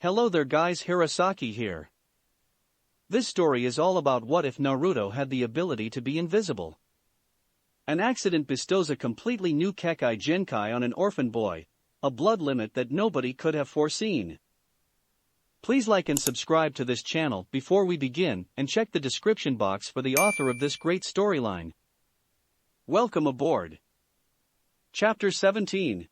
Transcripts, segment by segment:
Hello there guys, Hirosaki here. This story is all about what if Naruto had the ability to be invisible. An accident bestows a completely new Kekkai Genkai on an orphan boy, a blood limit that nobody could have foreseen. Please like and subscribe to this channel before we begin and check the description box for the author of this great storyline. Welcome aboard. Chapter 17.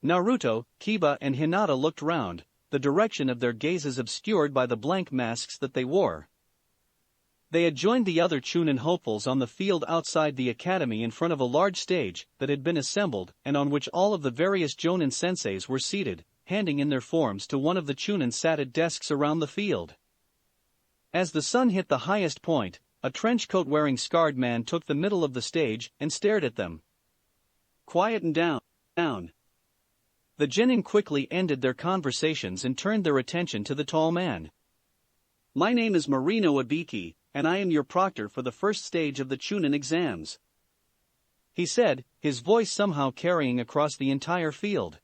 Naruto, Kiba and Hinata looked round, the direction of their gazes obscured by the blank masks that they wore. They had joined the other Chunin hopefuls on the field outside the academy in front of a large stage that had been assembled and on which all of the various Jonin senseis were seated, handing in their forms to one of the Chunin sat at desks around the field. As the sun hit the highest point, a trench coat wearing scarred man took the middle of the stage and stared at them. Quiet and down. The genin quickly ended their conversations and turned their attention to the tall man. My name is Marino Ibiki, and I am your proctor for the first stage of the Chunin exams, he said, his voice somehow carrying across the entire field.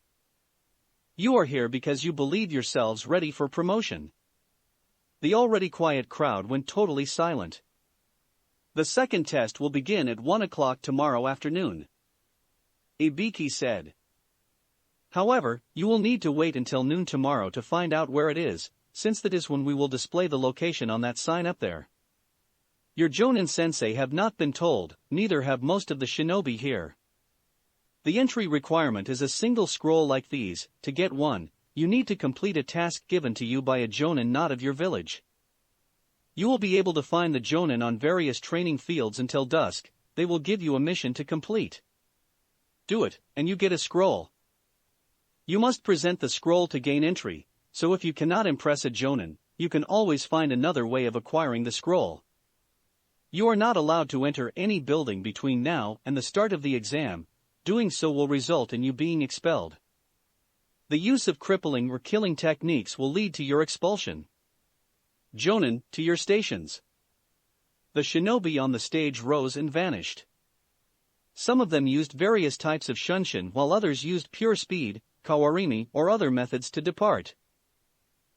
You are here because you believe yourselves ready for promotion. The already quiet crowd went totally silent. The second test will begin at 1 o'clock tomorrow afternoon, Ibiki said. However, you will need to wait until noon tomorrow to find out where it is, since that is when we will display the location on that sign up there. Your Jonin sensei have not been told, neither have most of the shinobi here. The entry requirement is a single scroll like these. To get one, you need to complete a task given to you by a Jonin not of your village. You will be able to find the Jonin on various training fields until dusk. They will give you a mission to complete. Do it, and you get a scroll. You must present the scroll to gain entry, so if you cannot impress a Jonin, you can always find another way of acquiring the scroll. You are not allowed to enter any building between now and the start of the exam. Doing so will result in you being expelled. The use of crippling or killing techniques will lead to your expulsion. Jonin, to your stations. The shinobi on the stage rose and vanished. Some of them used various types of shunshin while others used pure speed, kawarimi or other methods to depart.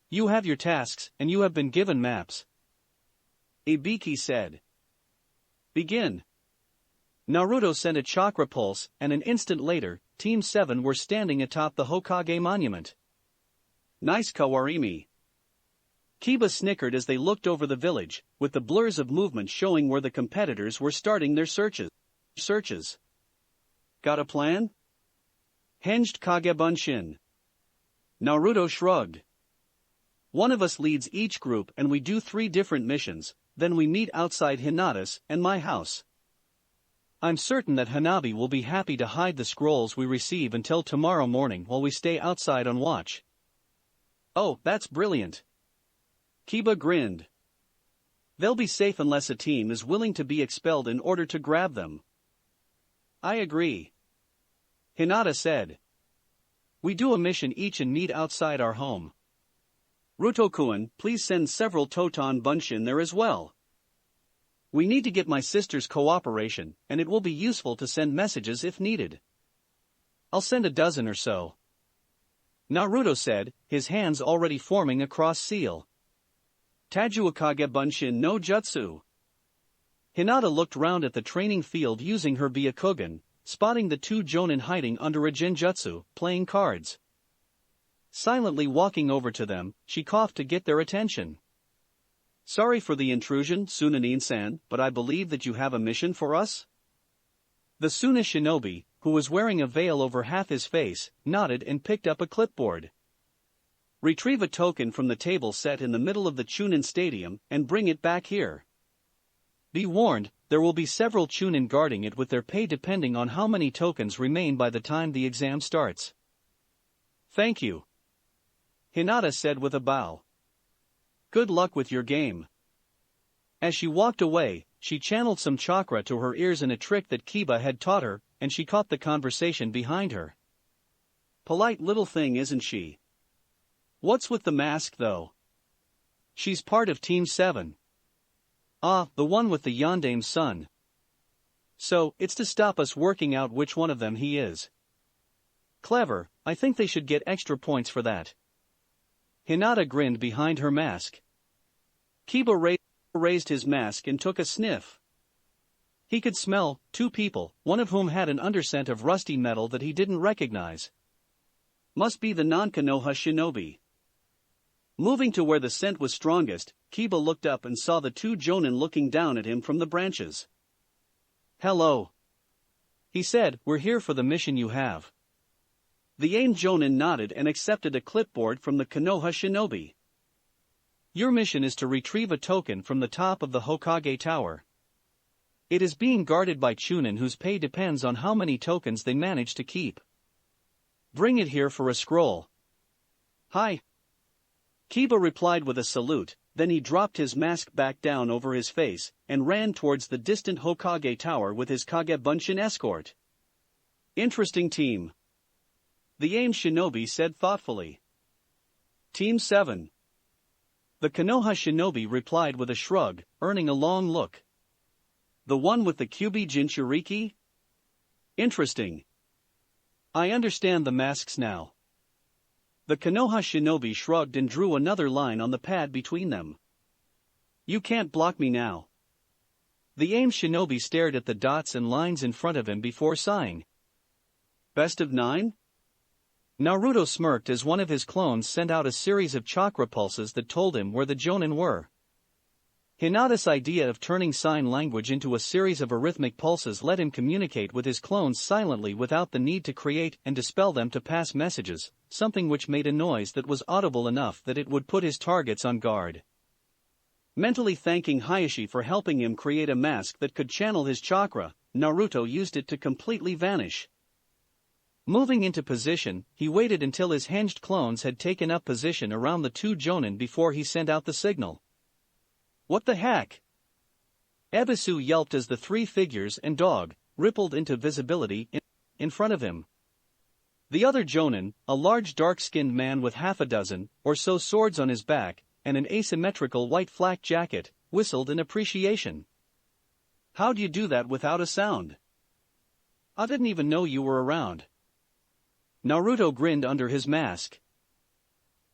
You have your tasks and you have been given maps, Ibiki said. Begin. Naruto sent a chakra pulse and an instant later, Team 7 were standing atop the Hokage monument. Nice kawarimi. Kiba snickered as they looked over the village, with the blurs of movement showing where the competitors were starting their searches. Got a plan? Henged Kage Bunshin. Naruto shrugged. One of us leads each group and we do 3 different missions, then we meet outside Hinata's and my house. I'm certain that Hanabi will be happy to hide the scrolls we receive until tomorrow morning while we stay outside on watch. Oh, that's brilliant. Kiba grinned. They'll be safe unless a team is willing to be expelled in order to grab them. I agree, Hinata said. We do a mission each and meet outside our home. Rutokuin, please send several Toton Bunshin there as well. We need to get my sister's cooperation, and it will be useful to send messages if needed. I'll send a dozen or so, Naruto said, his hands already forming a cross seal. Tajuakage Bunshin no Jutsu. Hinata looked round at the training field using her Byakugan, spotting the 2 Jonin hiding under a Genjutsu, playing cards. Silently walking over to them, she coughed to get their attention. Sorry for the intrusion, Sunanin-san, but I believe that you have a mission for us? The Suna shinobi, who was wearing a veil over half his face, nodded and picked up a clipboard. Retrieve a token from the table set in the middle of the Chunin stadium and bring it back here. Be warned, there will be several Chunin guarding it with their pay depending on how many tokens remain by the time the exam starts. Thank you, Hinata said with a bow. Good luck with your game. As she walked away, she channeled some chakra to her ears in a trick that Kiba had taught her, and she caught the conversation behind her. Polite little thing, isn't she? What's with the mask though? She's part of Team 7. Ah, the one with the Yandame's son. So, it's to stop us working out which one of them he is. Clever, I think they should get extra points for that. Hinata grinned behind her mask. Kiba raised his mask and took a sniff. He could smell 2 people, one of whom had an underscent of rusty metal that he didn't recognize. Must be the non-Konoha shinobi. Moving to where the scent was strongest, Kiba looked up and saw the 2 jonin looking down at him from the branches. "Hello," he said, "we're here for the mission you have." The AIM jonin nodded and accepted a clipboard from the Konoha shinobi. "Your mission is to retrieve a token from the top of the Hokage Tower. It is being guarded by Chunin whose pay depends on how many tokens they manage to keep. Bring it here for a scroll." "Hi." Kiba replied with a salute, then he dropped his mask back down over his face and ran towards the distant Hokage Tower with his Kage Bunshin escort. "Interesting team," the AIM shinobi said thoughtfully. "Team 7. The Konoha shinobi replied with a shrug, earning a long look. "The one with the Kyubi Jinchuriki? Interesting. I understand the masks now." The Konoha shinobi shrugged and drew another line on the pad between them. "You can't block me now." The AIM shinobi stared at the dots and lines in front of him before sighing. "Best of 9? Naruto smirked as one of his clones sent out a series of chakra pulses that told him where the jonin were. Hinata's idea of turning sign language into a series of arrhythmic pulses let him communicate with his clones silently without the need to create and dispel them to pass messages, something which made a noise that was audible enough that it would put his targets on guard. Mentally thanking Hayashi for helping him create a mask that could channel his chakra, Naruto used it to completely vanish. Moving into position, he waited until his hinged clones had taken up position around the 2 jonin before he sent out the signal. "What the heck?" Ebisu yelped as the 3 figures and dog rippled into visibility in front of him. The other jonin, a large dark-skinned man with half a dozen or so swords on his back and an asymmetrical white flak jacket, whistled in appreciation. "How'd you do that without a sound? I didn't even know you were around." Naruto grinned under his mask.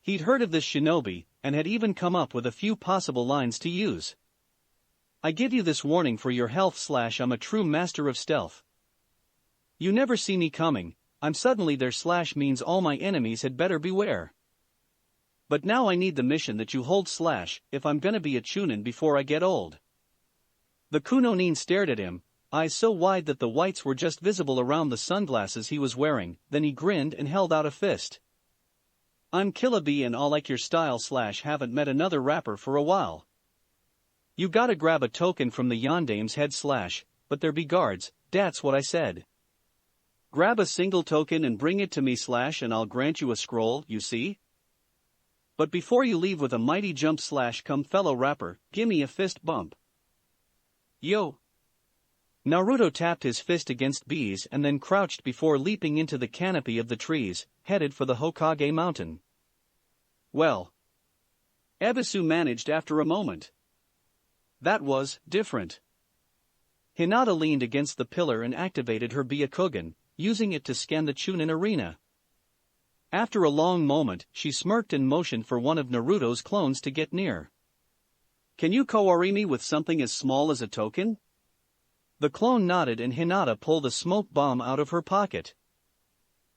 He'd heard of this shinobi, and had even come up with a few possible lines to use. "I give you this warning for your health / I'm a true master of stealth. You never see me coming, I'm suddenly there / means all my enemies had better beware. But now I need the mission that you hold / if I'm gonna be a Chunin before I get old." The Kunonin stared at him, eyes so wide that the whites were just visible around the sunglasses he was wearing, then he grinned and held out a fist. "I'm Killaby and I'll like your style / haven't met another rapper for a while. You gotta grab a token from the Yondame's head / but there be guards, that's what I said. Grab a single token and bring it to me / and I'll grant you a scroll, you see? But before you leave with a mighty jump / come fellow rapper, gimme a fist bump. Yo!" Naruto tapped his fist against bees and then crouched before leaping into the canopy of the trees, headed for the Hokage mountain. "Well," Ebisu managed after a moment. "That was different." Hinata leaned against the pillar and activated her Byakugan, using it to scan the Chunin arena. After a long moment, she smirked and motioned for one of Naruto's clones to get near. "Can you Kaori me with something as small as a token?" The clone nodded and Hinata pulled a smoke bomb out of her pocket.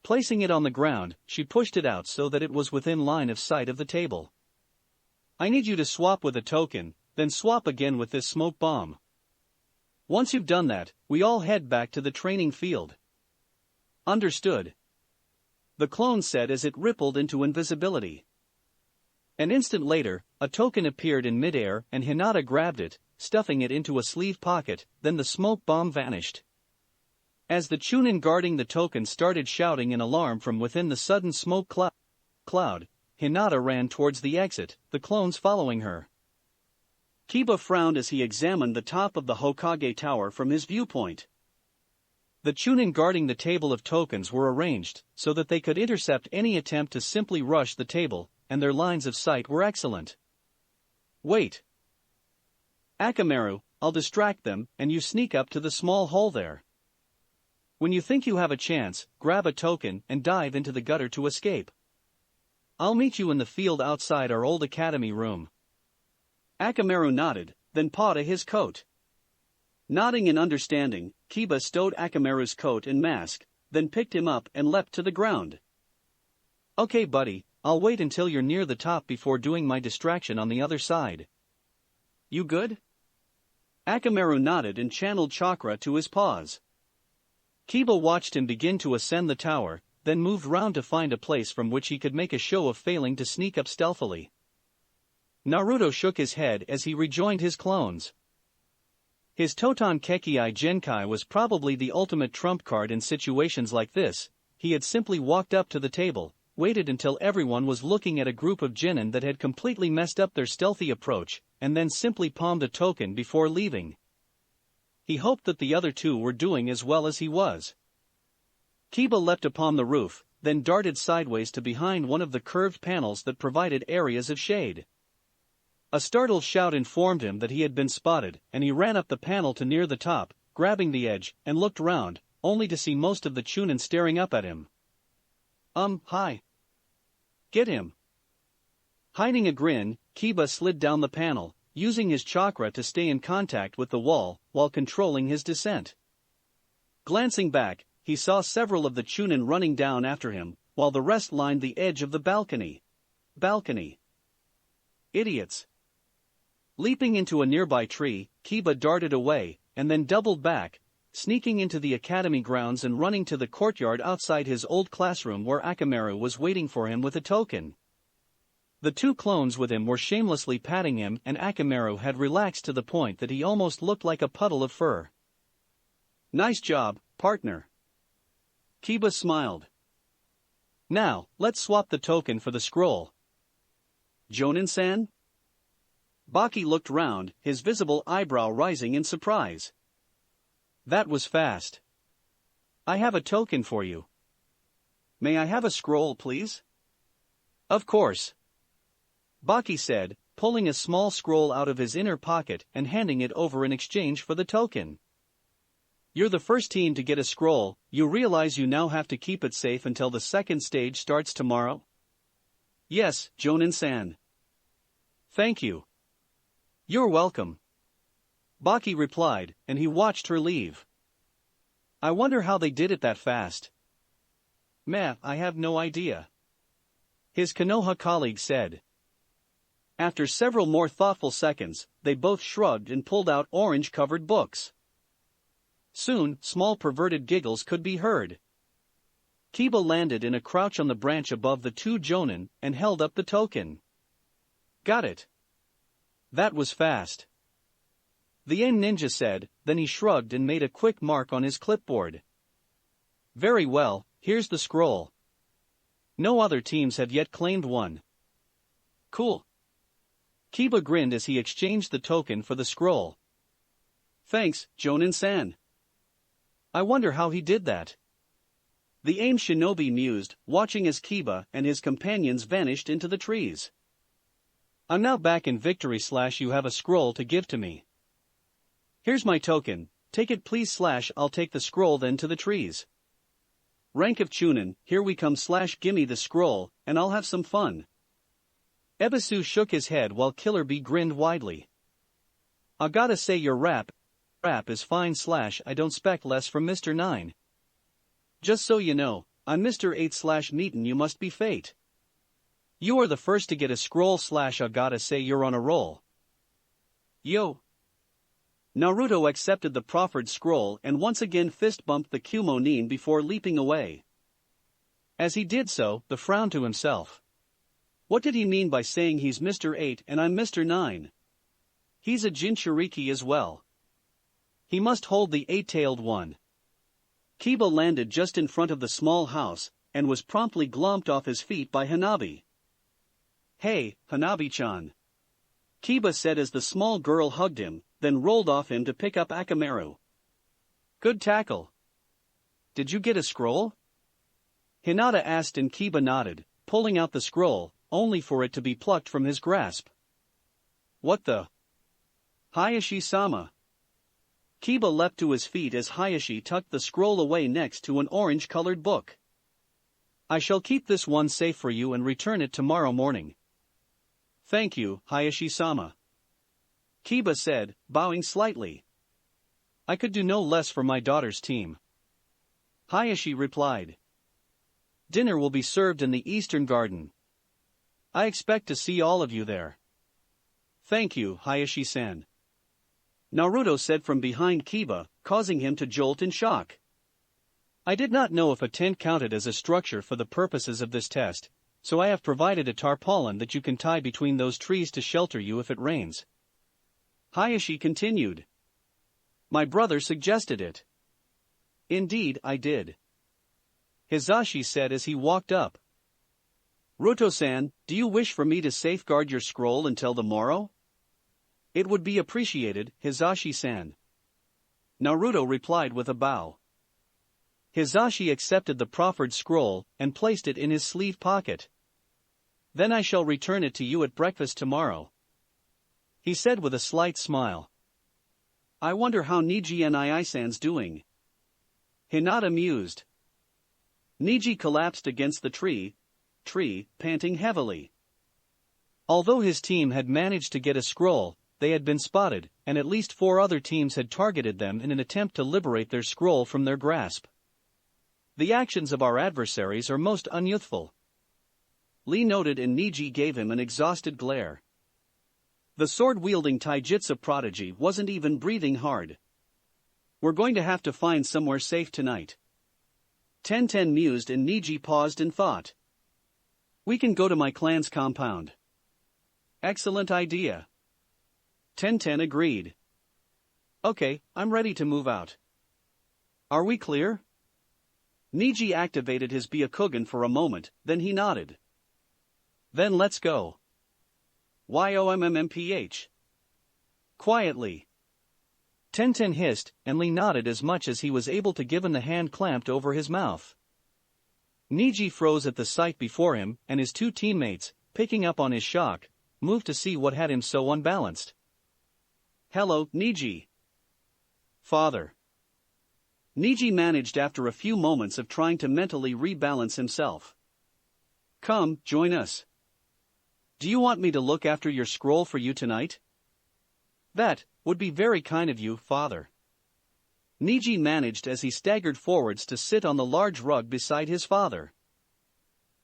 Placing it on the ground, she pushed it out so that it was within line of sight of the table. "I need you to swap with a token, then swap again with this smoke bomb. Once you've done that, we all head back to the training field." "Understood," the clone said as it rippled into invisibility. An instant later, a token appeared in midair and Hinata grabbed it, stuffing it into a sleeve pocket, then the smoke bomb vanished. As the Chunin guarding the token started shouting in alarm from within the sudden smoke cloud, Hinata ran towards the exit, the clones following her. Kiba frowned as he examined the top of the Hokage Tower from his viewpoint. The Chunin guarding the table of tokens were arranged so that they could intercept any attempt to simply rush the table, and their lines of sight were excellent. "Wait. Akamaru, I'll distract them, and you sneak up to the small hole there. When you think you have a chance, grab a token and dive into the gutter to escape. I'll meet you in the field outside our old academy room. Akamaru nodded, then pawed at his coat. Nodding in understanding, Kiba stowed Akamaru's coat and mask, then picked him up and leapt to the ground. Okay buddy, I'll wait until you're near the top before doing my distraction on the other side. You good? Akamaru nodded and channeled chakra to his paws. Kiba watched him begin to ascend the tower, then moved round to find a place from which he could make a show of failing to sneak up stealthily. Naruto shook his head as he rejoined his clones. His Totan Kekkai Genkai was probably the ultimate trump card in situations like this. He had simply walked up to the table, waited until everyone was looking at a group of genin that had completely messed up their stealthy approach, and then simply palmed a token before leaving. He hoped that the other two were doing as well as he was. Kiba leapt upon the roof, then darted sideways to behind one of the curved panels that provided areas of shade. A startled shout informed him that he had been spotted, and he ran up the panel to near the top, grabbing the edge, and looked round, only to see most of the Chunin staring up at him. Hi. Get him. Hiding a grin, Kiba slid down the panel, using his chakra to stay in contact with the wall, while controlling his descent. Glancing back, he saw several of the Chunin running down after him, while the rest lined the edge of the balcony. Idiots. Leaping into a nearby tree, Kiba darted away, and then doubled back, sneaking into the academy grounds and running to the courtyard outside his old classroom where Akamaru was waiting for him with a token. The two clones with him were shamelessly patting him, and Akamaru had relaxed to the point that he almost looked like a puddle of fur. Nice job, partner. Kiba smiled. Now, let's swap the token for the scroll. Jonin-san? Baki looked round, his visible eyebrow rising in surprise. That was fast. I have a token for you. May I have a scroll, please? Of course. Baki said, pulling a small scroll out of his inner pocket and handing it over in exchange for the token. You're the first team to get a scroll. You realize you now have to keep it safe until the second stage starts tomorrow? Yes, Jonin-san. Thank you. You're welcome. Baki replied, and he watched her leave. I wonder how they did it that fast. Meh, I have no idea. His Konoha colleague said. After several more thoughtful seconds, they both shrugged and pulled out orange-covered books. Soon, small perverted giggles could be heard. Kiba landed in a crouch on the branch above the two Jonin and held up the token. Got it. That was fast. The AIM ninja said, then he shrugged and made a quick mark on his clipboard. Very well, here's the scroll. No other teams have yet claimed one. Cool. Kiba grinned as he exchanged the token for the scroll. Thanks, Jonin-san. I wonder how he did that. The AIM shinobi mused, watching as Kiba and his companions vanished into the trees. I'm now back in victory / you have a scroll to give to me. Here's my token, take it please / I'll take the scroll then to the trees. Rank of Chunin, here we come / gimme the scroll, and I'll have some fun. Ebisu shook his head while Killer Bee grinned widely. I gotta say your rap is fine / I don't spec less from Mr. 9. Just so you know, I'm Mr. 8 / meetin' you must be fate. You are the first to get a scroll / I gotta say you're on a roll. Yo. Naruto accepted the proffered scroll and once again fist-bumped the Kumo-nin before leaping away. As he did so, he frowned to himself. What did he mean by saying he's Mr. 8 and I'm Mr. 9? He's a Jinchuriki as well. He must hold the eight-tailed one. Kiba landed just in front of the small house, and was promptly glomped off his feet by Hanabi. Hey, Hanabi-chan. Kiba said as the small girl hugged him, then rolled off him to pick up Akamaru. Good tackle. Did you get a scroll? Hinata asked and Kiba nodded, pulling out the scroll, only for it to be plucked from his grasp. What the? Hayashi-sama. Kiba leapt to his feet as Hayashi tucked the scroll away next to an orange-colored book. I shall keep this one safe for you and return it tomorrow morning. Thank you, Hayashi-sama. Kiba said, bowing slightly. I could do no less for my daughter's team. Hayashi replied. Dinner will be served in the Eastern Garden. I expect to see all of you there. Thank you, Hayashi-san. Naruto said from behind Kiba, causing him to jolt in shock. I did not know if a tent counted as a structure for the purposes of this test, so I have provided a tarpaulin that you can tie between those trees to shelter you if it rains. Hayashi continued. My brother suggested it. Indeed, I did. Hisashi said as he walked up. Ruto-san, do you wish for me to safeguard your scroll until the morrow? It would be appreciated, Hisashi-san. Naruto replied with a bow. Hisashi accepted the proffered scroll and placed it in his sleeve pocket. Then I shall return it to you at breakfast tomorrow, he said with a slight smile. I wonder how Niji and I-san's doing. Hinata mused. Niji collapsed against the tree, panting heavily. Although his team had managed to get a scroll, they had been spotted, and at least 4 other teams had targeted them in an attempt to liberate their scroll from their grasp. The actions of our adversaries are most unyouthful, Lee noted, and Niji gave him an exhausted glare. The sword-wielding taijutsu prodigy wasn't even breathing hard. We're going to have to find somewhere safe tonight. Tenten mused, and Niji paused in thought. We can go to my clan's compound. Excellent idea. Tenten agreed. Okay, I'm ready to move out. Are we clear? Niji activated his Byakugan for a moment, then he nodded. Then let's go. YOMMMPH. Quietly. Tenten hissed, and Lee nodded as much as he was able to, given the hand clamped over his mouth. Niji froze at the sight before him, and his 2 teammates, picking up on his shock, moved to see what had him so unbalanced. Hello, Niji. Father. Niji managed after a few moments of trying to mentally rebalance himself. Come, join us. Do you want me to look after your scroll for you tonight? That would be very kind of you, Father. Niji managed as he staggered forwards to sit on the large rug beside his father.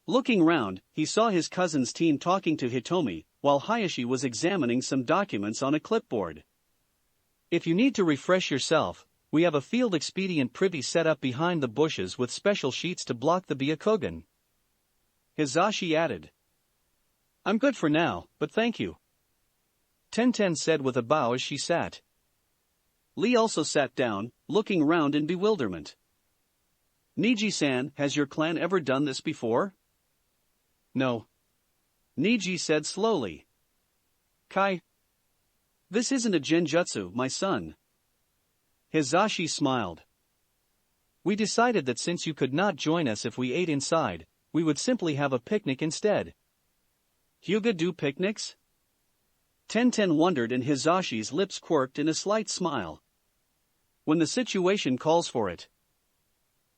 Looking round, he saw his cousin's team talking to Hitomi, while Hayashi was examining some documents on a clipboard. If you need to refresh yourself, we have a field expedient privy set up behind the bushes with special sheets to block the Byakugan. Hisashi added. I'm good for now, but thank you. Tenten said with a bow as she sat. Lee also sat down, looking round in bewilderment. Niji-san, has your clan ever done this before? No. Niji said slowly. Kai. This isn't a genjutsu, my son. Hisashi smiled. We decided that since you could not join us if we ate inside, we would simply have a picnic instead. Hyuga do picnics? Tenten wondered, and Hisashi's lips quirked in a slight smile. When the situation calls for it.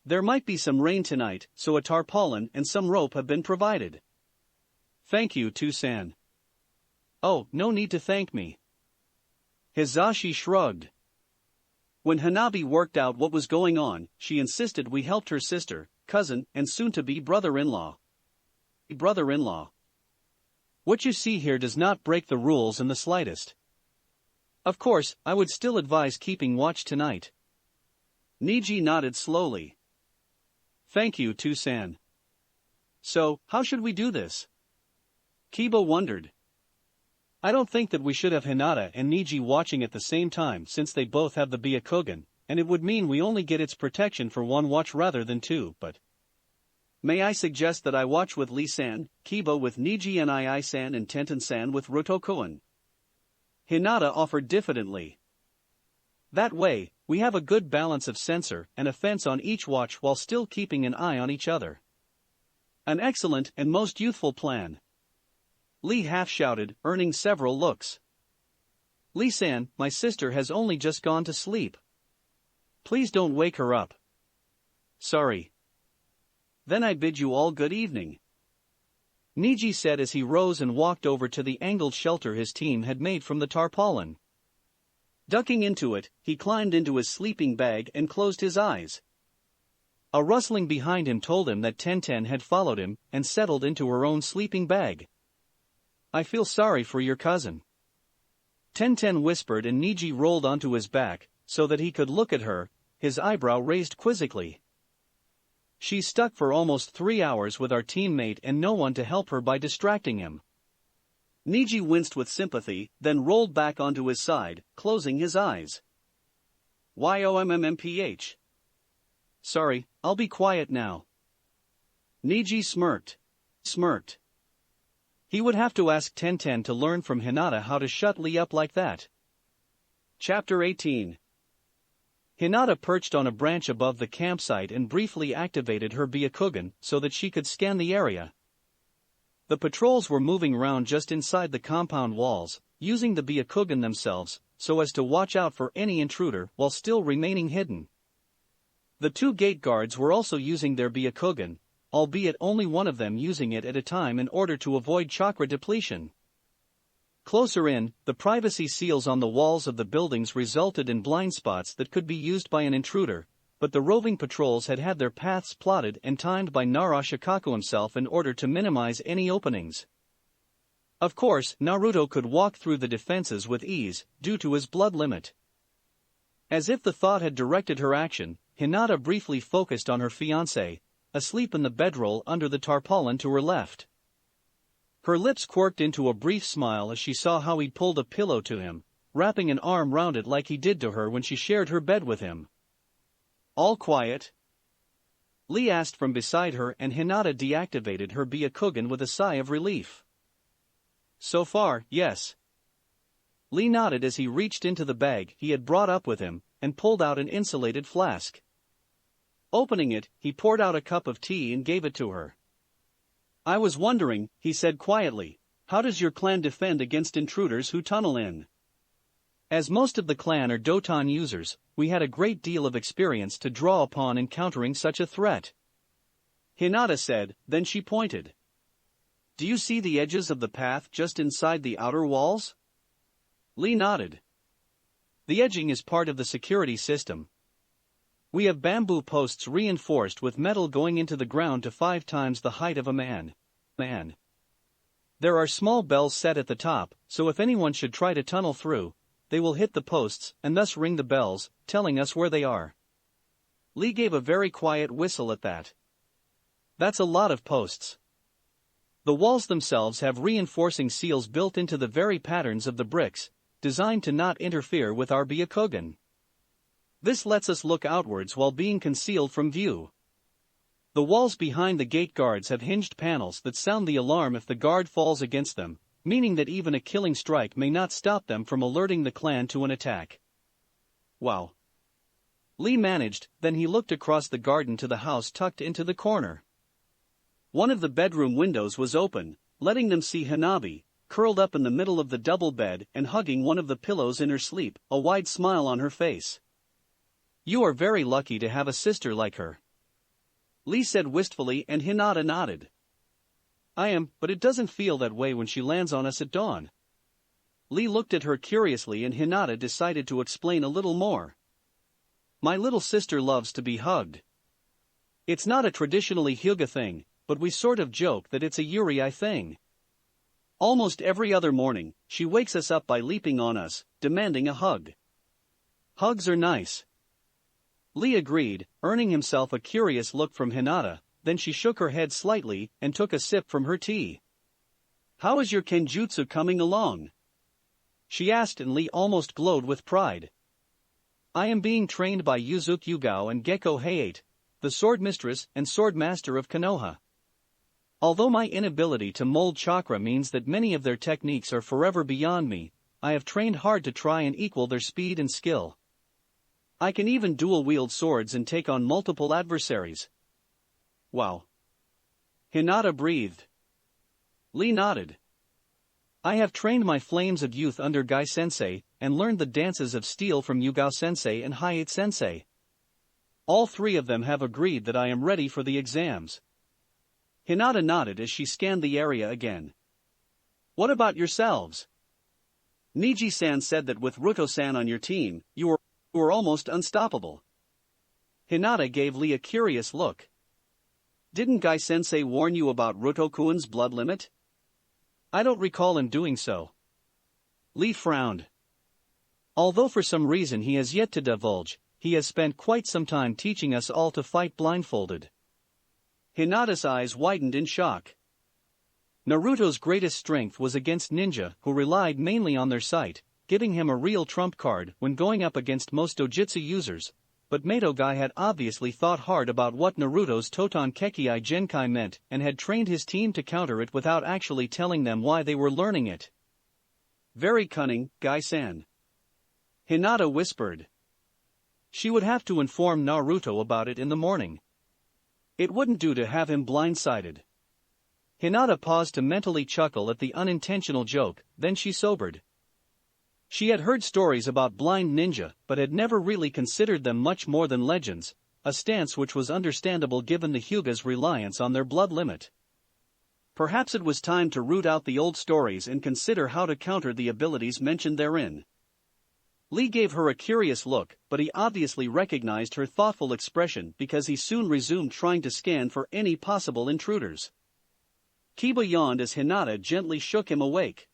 There might be some rain tonight, so a tarpaulin and some rope have been provided. Thank you, Tusan. Oh, no need to thank me. Hisashi shrugged. When Hanabi worked out what was going on, she insisted we helped her sister, cousin, and soon-to-be brother-in-law. Brother-in-law. What you see here does not break the rules in the slightest. Of course, I would still advise keeping watch tonight. Niji nodded slowly. Thank you, Tusan. So, how should we do this? Kiba wondered. I don't think that we should have Hinata and Niji watching at the same time, since they both have the Byakugan, and it would mean we only get its protection for 1 watch rather than 2, but... May I suggest that I watch with Lee-san, Kiba with Niji and I-san, and Tenten-san with Ruto-kun? Hinata offered diffidently. That way, we have a good balance of sensor and offense on each watch while still keeping an eye on each other. An excellent and most youthful plan. Lee half-shouted, earning several looks. Lee-san, my sister has only just gone to sleep. Please don't wake her up. Sorry. Then I bid you all good evening," Niji said as he rose and walked over to the angled shelter his team had made from the tarpaulin. Ducking into it, he climbed into his sleeping bag and closed his eyes. A rustling behind him told him that Tenten had followed him and settled into her own sleeping bag. "I feel sorry for your cousin," Tenten whispered, and Niji rolled onto his back so that he could look at her, his eyebrow raised quizzically. "She's stuck for almost 3 hours with our teammate and no one to help her by distracting him." Niji winced with sympathy, then rolled back onto his side, closing his eyes. "YOMMMPH. Sorry, I'll be quiet now." Niji smirked. He would have to ask Tenten to learn from Hinata how to shut Lee up like that. Chapter 18. Hinata perched on a branch above the campsite and briefly activated her Byakugan so that she could scan the area. The patrols were moving around just inside the compound walls, using the Byakugan themselves, so as to watch out for any intruder while still remaining hidden. The 2 gate guards were also using their Byakugan, albeit only one of them using it at a time in order to avoid chakra depletion. Closer in, the privacy seals on the walls of the buildings resulted in blind spots that could be used by an intruder, but the roving patrols had had their paths plotted and timed by Narashikaku himself in order to minimize any openings. Of course, Naruto could walk through the defenses with ease, due to his blood limit. As if the thought had directed her action, Hinata briefly focused on her fiancé, asleep in the bedroll under the tarpaulin to her left. Her lips quirked into a brief smile as she saw how he pulled a pillow to him, wrapping an arm round it like he did to her when she shared her bed with him. "All quiet?" Lee asked from beside her, and Hinata deactivated her Byakugan with a sigh of relief. "So far, yes." Lee nodded as he reached into the bag he had brought up with him and pulled out an insulated flask. Opening it, he poured out a cup of tea and gave it to her. "I was wondering," he said quietly, "how does your clan defend against intruders who tunnel in?" As most of the clan are Doton users, we had a great deal of experience to draw upon encountering such a threat, Hinata said, then she pointed. "Do you see the edges of the path just inside the outer walls?" Lee nodded. "The edging is part of the security system. We have bamboo posts reinforced with metal going into the ground to 5 times the height of a man. There are small bells set at the top, so if anyone should try to tunnel through, they will hit the posts and thus ring the bells, telling us where they are." Lee gave a very quiet whistle at that. "That's a lot of posts." The walls themselves have reinforcing seals built into the very patterns of the bricks, designed to not interfere with our Byakugan. This lets us look outwards while being concealed from view. The walls behind the gate guards have hinged panels that sound the alarm if the guard falls against them, meaning that even a killing strike may not stop them from alerting the clan to an attack. "Wow," Lee managed, then he looked across the garden to the house tucked into the corner. One of the bedroom windows was open, letting them see Hanabi, curled up in the middle of the double bed and hugging one of the pillows in her sleep, a wide smile on her face. "You are very lucky to have a sister like her," Lee said wistfully, and Hinata nodded. "I am, but it doesn't feel that way when she lands on us at dawn." Lee looked at her curiously, and Hinata decided to explain a little more. "My little sister loves to be hugged. It's not a traditionally Hyuga thing, but we sort of joke that it's a Yurei thing. Almost every other morning, she wakes us up by leaping on us, demanding a hug. Hugs are nice." Lee agreed, earning himself a curious look from Hinata, then she shook her head slightly and took a sip from her tea. "How is your kenjutsu coming along?" she asked, and Lee almost glowed with pride. "I am being trained by Yuzuki Yugao and Gekko Hayate, the sword mistress and sword master of Konoha. Although my inability to mold chakra means that many of their techniques are forever beyond me, I have trained hard to try and equal their speed and skill. I can even dual-wield swords and take on multiple adversaries." "Wow," Hinata breathed. Lee nodded. "I have trained my flames of youth under Gai-sensei, and learned the dances of steel from Yugao-sensei and Hayate-sensei. All 3 of them have agreed that I am ready for the exams. Hinata nodded as she scanned the area again. What about yourselves? Niji-san said that with Ruto-san on your team, you were almost unstoppable. Hinata gave Lee a curious look. Didn't Gai-sensei warn you about Ruto-kun's blood limit? I don't recall him doing so. Lee frowned. Although for some reason he has yet to divulge, he has spent quite some time teaching us all to fight blindfolded. Hinata's eyes widened in shock. Naruto's greatest strength was against ninja who relied mainly on their sight, giving him a real trump card when going up against most dojutsu users, but Meitogai had obviously thought hard about what Naruto's Totan Kekkai Genkai meant and had trained his team to counter it without actually telling them why they were learning it. Very cunning, Gai-san. Hinata whispered. She would have to inform Naruto about it in the morning. It wouldn't do to have him blindsided. Hinata paused to mentally chuckle at the unintentional joke, then she sobered. She had heard stories about blind ninja but had never really considered them much more than legends, a stance which was understandable given the Hyuga's reliance on their blood limit. Perhaps it was time to root out the old stories and consider how to counter the abilities mentioned therein. Lee gave her a curious look, but he obviously recognized her thoughtful expression because he soon resumed trying to scan for any possible intruders. Kiba yawned as Hinata gently shook him awake.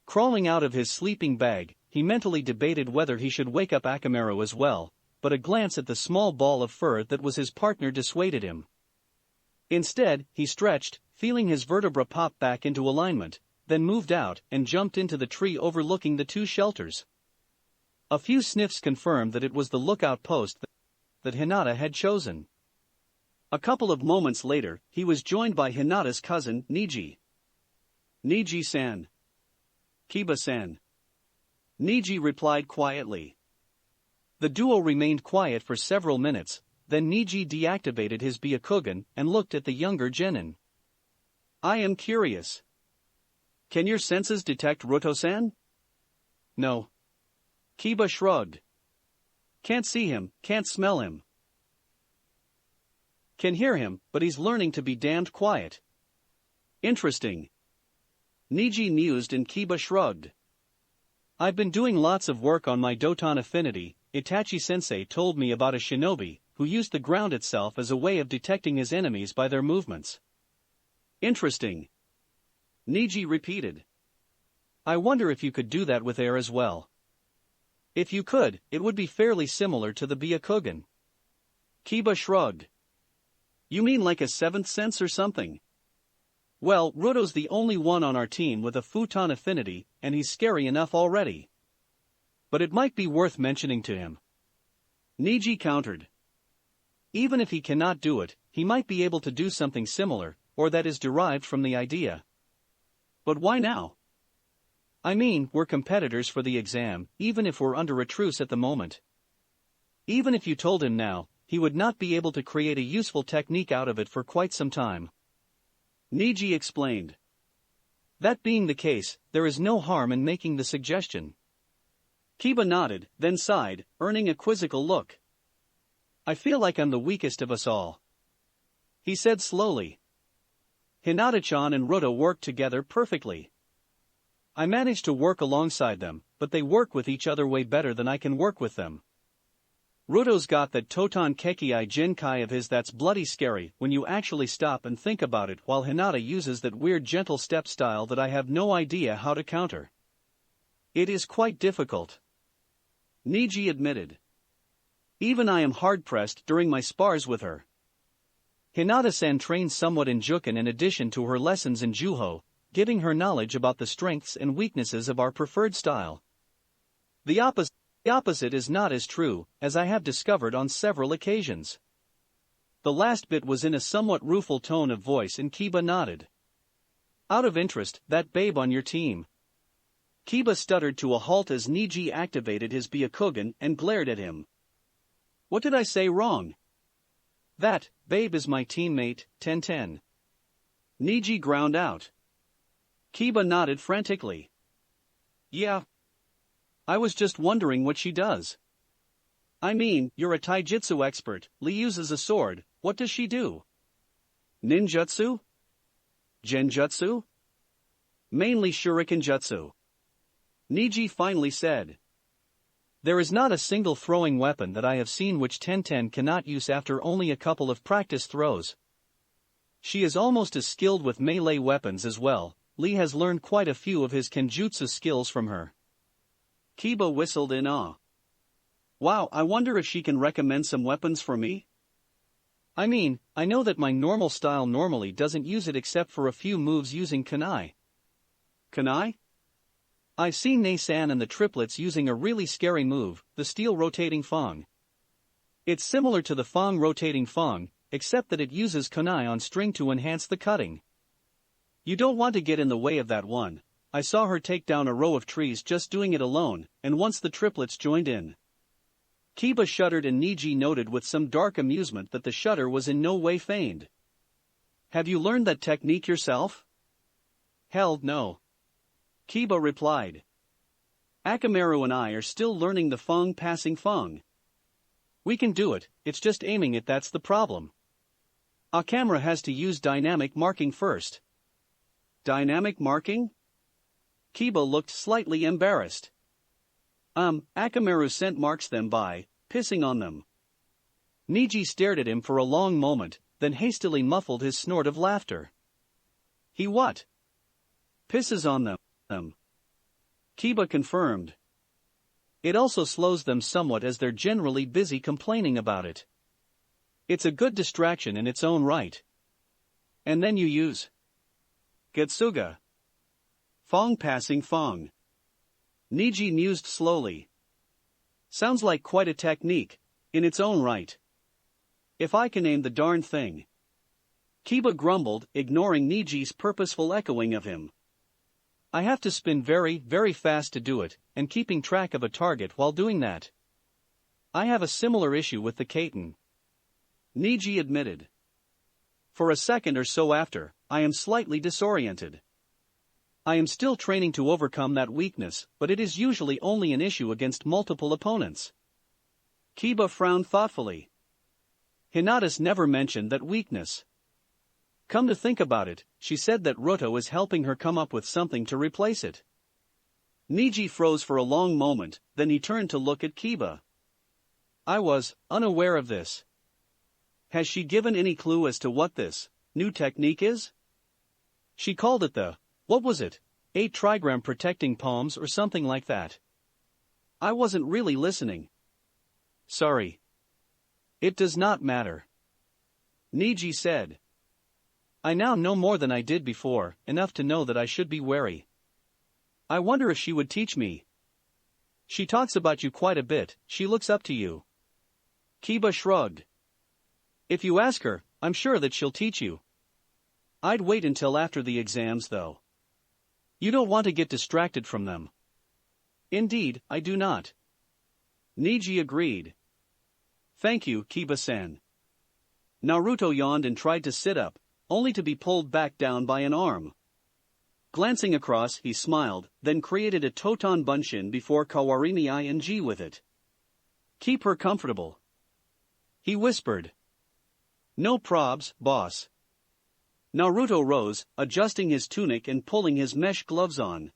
Crawling out of his sleeping bag, he mentally debated whether he should wake up Akamaru as well, but a glance at the small ball of fur that was his partner dissuaded him. Instead, he stretched, feeling his vertebra pop back into alignment, then moved out and jumped into the tree overlooking the two shelters. A few sniffs confirmed that it was the lookout post that Hinata had chosen. A couple of moments later, he was joined by Hinata's cousin, Niji. Niji-san. Kiba-san. Niji replied quietly. The duo remained quiet for several minutes, then Niji deactivated his Byakugan and looked at the younger genin. I am curious. Can your senses detect Ruto-san? No. Kiba shrugged. Can't see him, can't smell him. Can hear him, but he's learning to be damned quiet. Interesting. Niji mused and Kiba shrugged. I've been doing lots of work on my Doton affinity. Itachi-sensei told me about a shinobi who used the ground itself as a way of detecting his enemies by their movements. Interesting. Niji repeated. I wonder if you could do that with air as well. If you could, it would be fairly similar to the Byakugan. Kiba shrugged. You mean like a seventh sense or something? Well, Ruto's the only one on our team with a futon affinity, and he's scary enough already. But it might be worth mentioning to him. Niji countered. Even if he cannot do it, he might be able to do something similar, or that is derived from the idea. But why now? I mean, we're competitors for the exam, even if we're under a truce at the moment. Even if you told him now, he would not be able to create a useful technique out of it for quite some time. Niji explained. That being the case, there is no harm in making the suggestion. Kiba nodded, then sighed, earning a quizzical look. I feel like I'm the weakest of us all. He said slowly. Hinata-chan and Ruto work together perfectly. I manage to work alongside them, but they work with each other way better than I can work with them. Ruto's got that Totan Kekkai Genkai of his that's bloody scary when you actually stop and think about it, while Hinata uses that weird gentle step style that I have no idea how to counter. It is quite difficult. Niji admitted. Even I am hard-pressed during my spars with her. Hinata-san trains somewhat in Juken in addition to her lessons in Juho, giving her knowledge about the strengths and weaknesses of our preferred style. The opposite is not as true, as I have discovered on several occasions. The last bit was in a somewhat rueful tone of voice and Kiba nodded. Out of interest, that babe on your team. Kiba stuttered to a halt as Niji activated his Byakugan and glared at him. What did I say wrong? That babe is my teammate, Tenten. Niji ground out. Kiba nodded frantically. Yeah. I was just wondering what she does. I mean, you're a taijutsu expert, Lee uses a sword, what does she do? Ninjutsu? Genjutsu? Mainly shuriken jutsu. Niji finally said. There is not a single throwing weapon that I have seen which Tenten cannot use after only a couple of practice throws. She is almost as skilled with melee weapons as well. Lee has learned quite a few of his kenjutsu skills from her. Kiba whistled in awe. Wow, I wonder if she can recommend some weapons for me? I mean, I know that my normal style normally doesn't use it except for a few moves using kunai. Kunai? I've seen Nei-san and the triplets using a really scary move, the steel rotating fang. It's similar to the fang rotating fang, except that it uses kunai on string to enhance the cutting. You don't want to get in the way of that one. I saw her take down a row of trees just doing it alone, and once the triplets joined in. Kiba shuddered and Niji noted with some dark amusement that the shudder was in no way feigned. Have you learned that technique yourself? Hell no. Kiba replied. Akamaru and I are still learning the fang passing fang. We can do it, it's just aiming it that's the problem. Akamura has to use dynamic marking first. Dynamic marking? Kiba looked slightly embarrassed. Akamaru scent marks them by pissing on them. Niji stared at him for a long moment, then hastily muffled his snort of laughter. He what? Pisses on them. Kiba confirmed. It also slows them somewhat as they're generally busy complaining about it. It's a good distraction in its own right. And then you use Getsuga. Fang passing fang. Niji mused slowly. Sounds like quite a technique, in its own right. If I can aim the darn thing. Kiba grumbled, ignoring Niji's purposeful echoing of him. I have to spin very, very fast to do it, and keeping track of a target while doing that. I have a similar issue with the Kaiten. Niji admitted. For a second or so after, I am slightly disoriented. I am still training to overcome that weakness, but it is usually only an issue against multiple opponents. Kiba frowned thoughtfully. Hinata's never mentioned that weakness. Come to think about it, she said that Roto is helping her come up with something to replace it. Niji froze for a long moment, then he turned to look at Kiba. I was unaware of this. Has she given any clue as to what this new technique is? She called it the, what was it, 8 trigram protecting palms or something like that. I wasn't really listening. Sorry. It does not matter. Niji said. I now know more than I did before, enough to know that I should be wary. I wonder if she would teach me. She talks about you quite a bit, she looks up to you. Kiba shrugged. If you ask her, I'm sure that she'll teach you. I'd wait until after the exams though. You don't want to get distracted from them. Indeed, I do not. Niji agreed. Thank you, Kiba-san. Naruto yawned and tried to sit up, only to be pulled back down by an arm. Glancing across, he smiled, then created a Toton Bunshin before Kawarimi ing with it. Keep her comfortable. He whispered. No probs, boss. Naruto rose, adjusting his tunic and pulling his mesh gloves on.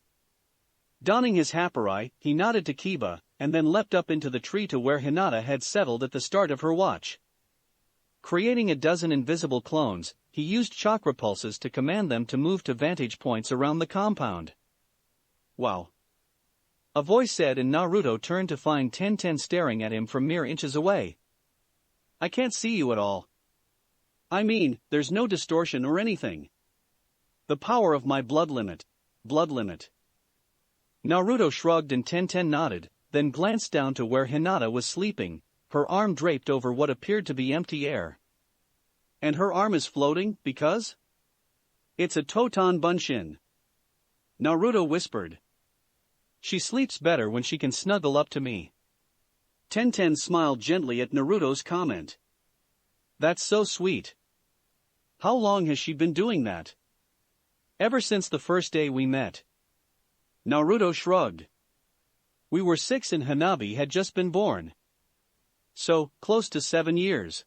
Donning his haparai, he nodded to Kiba, and then leapt up into the tree to where Hinata had settled at the start of her watch. Creating a dozen invisible clones, he used chakra pulses to command them to move to vantage points around the compound. Wow. A voice said, and Naruto turned to find Tenten staring at him from mere inches away. I can't see you at all. I mean, there's no distortion or anything. The power of my bloodlimit. Bloodlimit. Naruto shrugged and Tenten nodded, then glanced down to where Hinata was sleeping, her arm draped over what appeared to be empty air. And her arm is floating, because? It's a Toton Bunshin. Naruto whispered. She sleeps better when she can snuggle up to me. Tenten smiled gently at Naruto's comment. That's so sweet. How long has she been doing that? Ever since the first day we met. Naruto shrugged. We were 6 and Hanabi had just been born. So, close to 7 years.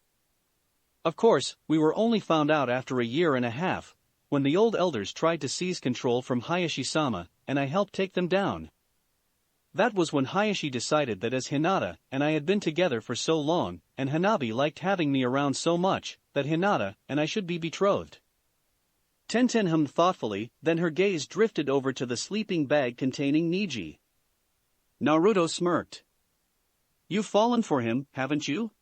Of course, we were only found out after a year and a half, when the old elders tried to seize control from Hayashi-sama, and I helped take them down. That was when Hayashi decided that as Hinata and I had been together for so long, and Hanabi liked having me around so much, that Hinata and I should be betrothed. Tenten hummed thoughtfully, then her gaze drifted over to the sleeping bag containing Niji. Naruto smirked. You've fallen for him, haven't you?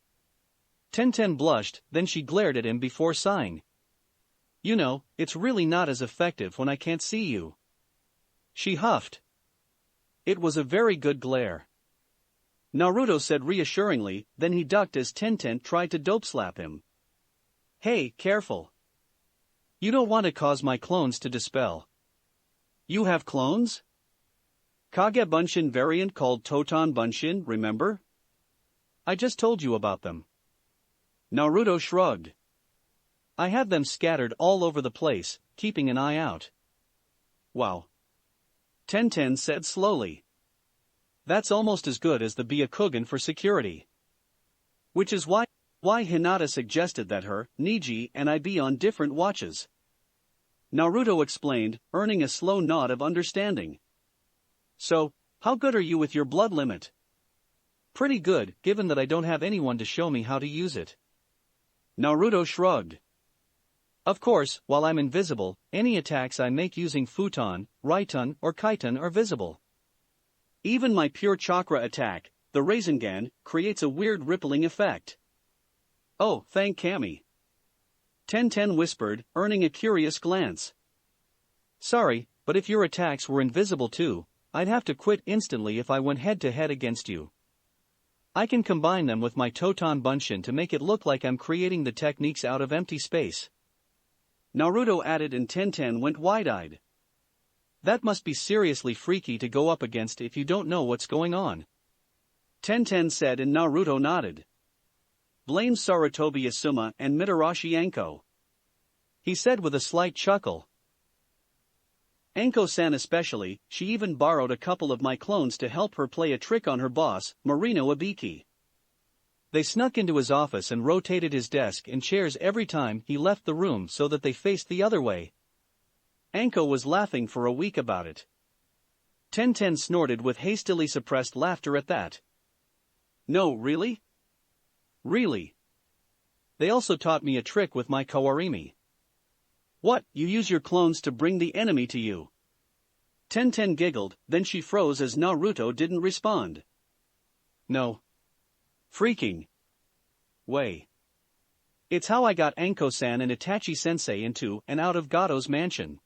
Tenten blushed, then she glared at him before sighing. You know, it's really not as effective when I can't see you. She huffed. It was a very good glare. Naruto said reassuringly, then he ducked as Tenten tried to dope slap him. Hey, careful. You don't want to cause my clones to dispel. You have clones? Kage Bunshin variant called Totan Bunshin, remember? I just told you about them. Naruto shrugged. I have them scattered all over the place, keeping an eye out. Wow. Tenten said slowly. That's almost as good as the Byakugan for security. Which is why Hinata suggested that her, Niji, and I be on different watches. Naruto explained, earning a slow nod of understanding. So, how good are you with your blood limit? Pretty good, given that I don't have anyone to show me how to use it. Naruto shrugged. Of course, while I'm invisible, any attacks I make using Futon, Raitun, or Kaitun are visible. Even my pure chakra attack, the Rasengan, creates a weird rippling effect. Oh, thank Kami. Tenten whispered, earning a curious glance. Sorry, but if your attacks were invisible too, I'd have to quit instantly if I went head-to-head against you. I can combine them with my Totan Bunshin to make it look like I'm creating the techniques out of empty space. Naruto added and Tenten went wide-eyed. That must be seriously freaky to go up against if you don't know what's going on. Tenten said and Naruto nodded. Blame Sarutobi Asuma and Mitarashi Anko. He said with a slight chuckle. Anko-san especially, she even borrowed a couple of my clones to help her play a trick on her boss, Marino Ibiki. They snuck into his office and rotated his desk and chairs every time he left the room so that they faced the other way. Anko was laughing for a week about it. Tenten snorted with hastily suppressed laughter at that. No, really? Really. They also taught me a trick with my Kawarimi. What, you use your clones to bring the enemy to you? Tenten giggled, then she froze as Naruto didn't respond. No. Freaking way. It's how I got Anko-san and Itachi-sensei into and out of Gato's mansion.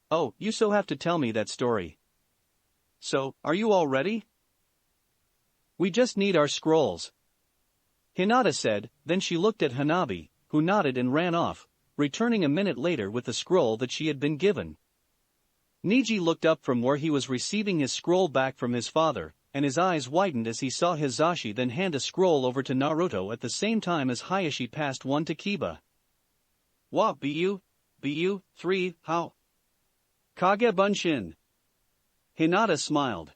Oh, you so have to tell me that story. So, are you all ready? We just need our scrolls. Hinata said, then she looked at Hanabi, who nodded and ran off, returning a minute later with the scroll that she had been given. Niji looked up from where he was receiving his scroll back from his father, and his eyes widened as he saw Hizashi then hand a scroll over to Naruto at the same time as Hayashi passed one to Kiba. Wa, bu, 3, how? Kage Bunshin. Hinata smiled.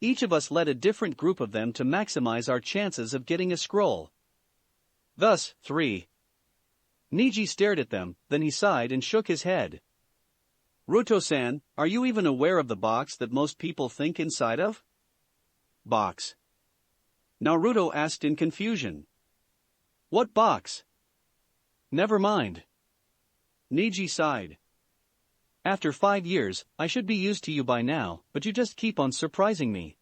Each of us led a different group of them to maximize our chances of getting a scroll. Thus, 3. Niji stared at them, then he sighed and shook his head. Ruto-san, are you even aware of the box that most people think inside of? Box. Naruto asked in confusion. What box? Never mind. Niji sighed. After 5 years, I should be used to you by now, but you just keep on surprising me.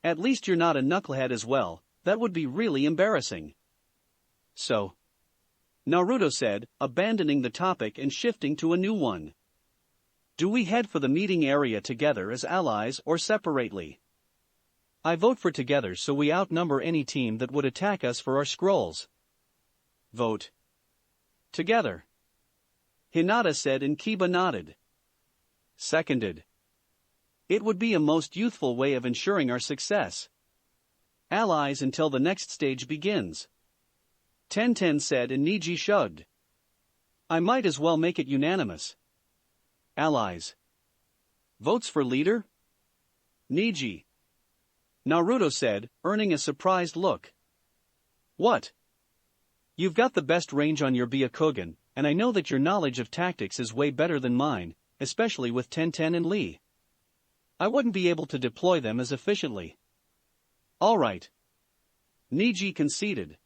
At least you're not a knucklehead as well, that would be really embarrassing. So. Naruto said, abandoning the topic and shifting to a new one. Do we head for the meeting area together as allies or separately? I vote for together so we outnumber any team that would attack us for our scrolls. Vote. Together. Hinata said and Kiba nodded. Seconded. It would be a most youthful way of ensuring our success. Allies until the next stage begins. Tenten said and Niji shrugged. I might as well make it unanimous. Allies. Votes for leader? Niji. Naruto said, earning a surprised look. What? You've got the best range on your Byakugan, and I know that your knowledge of tactics is way better than mine, especially with Tenten and Lee. I wouldn't be able to deploy them as efficiently. Alright. Niji conceded.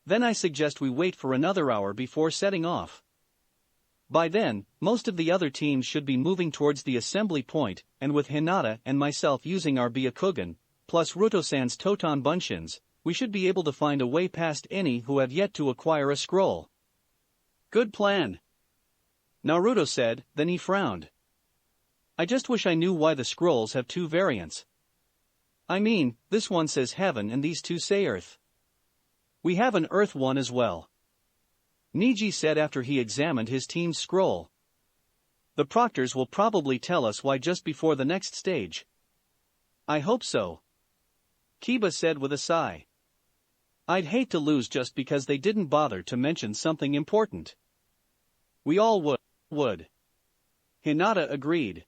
Then I suggest we wait for another hour before setting off. By then, most of the other teams should be moving towards the assembly point, and with Hinata and myself using our Byakugan, plus Ruto-san's Totan Bunshins, we should be able to find a way past any who have yet to acquire a scroll. Good plan. Naruto said, then he frowned. I just wish I knew why the scrolls have two variants. I mean, this one says heaven and these two say earth. We have an earth one as well. Niji said after he examined his team's scroll. The proctors will probably tell us why just before the next stage. I hope so. Kiba said with a sigh. I'd hate to lose just because they didn't bother to mention something important. We all would. Hinata agreed.